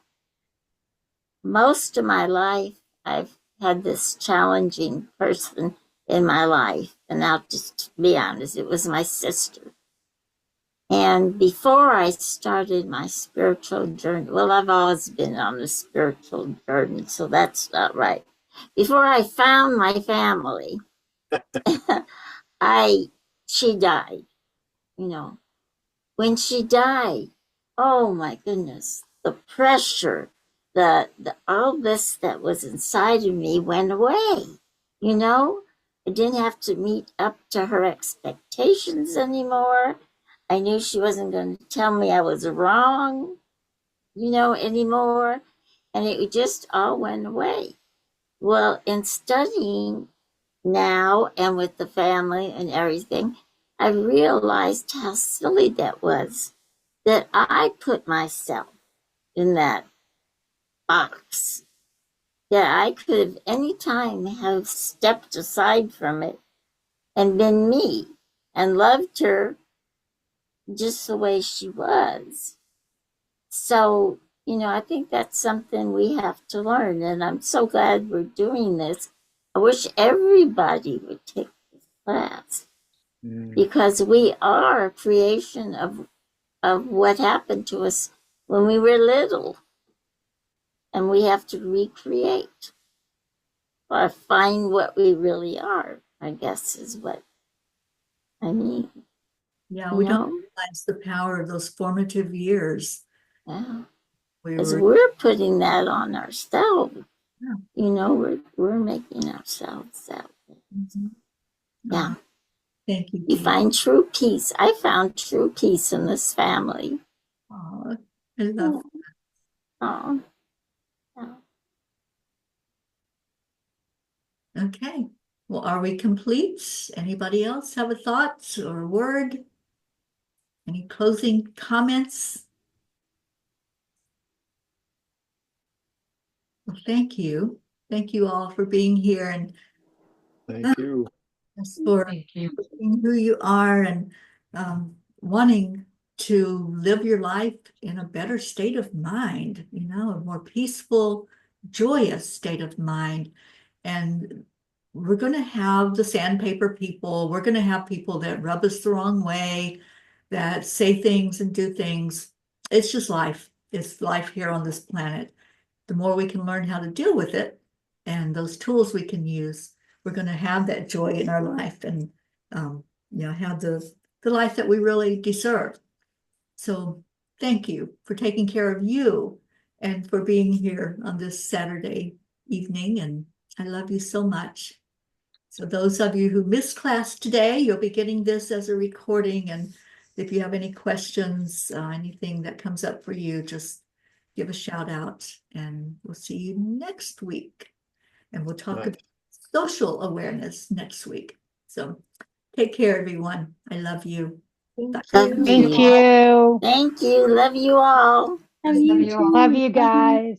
most of my life, I've had this challenging person in my life. And I'll just be honest, it was my sister. And before I started my spiritual journey, well, I've always been on a spiritual journey, so that's not right. Before I found my family, she died, you know. When she died, oh my goodness, the pressure, the all this that was inside of me went away, you know. I didn't have to meet up to her expectations anymore. I knew she wasn't going to tell me I was wrong, you know, anymore. And it just all went away. Well, in studying now and with the family and everything, I realized how silly that was, that I put myself in that box, that I could have any time have stepped aside from it and been me and loved her just the way she was. So, you know, I think that's something we have to learn, and I'm so glad we're doing this. I wish everybody would take this class. Because we are a creation of what happened to us when we were little. And we have to recreate or find what we really are, I guess is what I mean. Yeah, You we know? don't realize the power of those formative years. Yeah. We Because were, we're putting that on ourselves. Yeah. You know, we're making ourselves out. Yeah. Thank you. You Jean. find true peace. I found true peace in this family. Aw, I love Oh. Okay. Well, are we complete? Anybody else have a thought or a word? Any closing comments? Well, thank you. Thank you all for being here and Thank you. for Thank you. being who you are and wanting to live your life in a better state of mind, you know, a more peaceful, joyous state of mind. And we're going to have the sandpaper people. We're going to have people that rub us the wrong way, that say things and do things. It's just life. It's life here on this planet. The more we can learn how to deal with it and those tools we can use, we're going to have that joy in our life and, you know, have the life that we really deserve. So thank you for taking care of you and for being here on this Saturday evening. And I love you so much. So those of you who missed class today, you'll be getting this as a recording. And if you have any questions, anything that comes up for you, just give a shout out and we'll see you next week. And we'll talk Right. about social awareness next week. So take care, everyone. I love you. Love Thank you. you. Thank you. Love you all. Have Love you you all. too. Love you Bye. guys.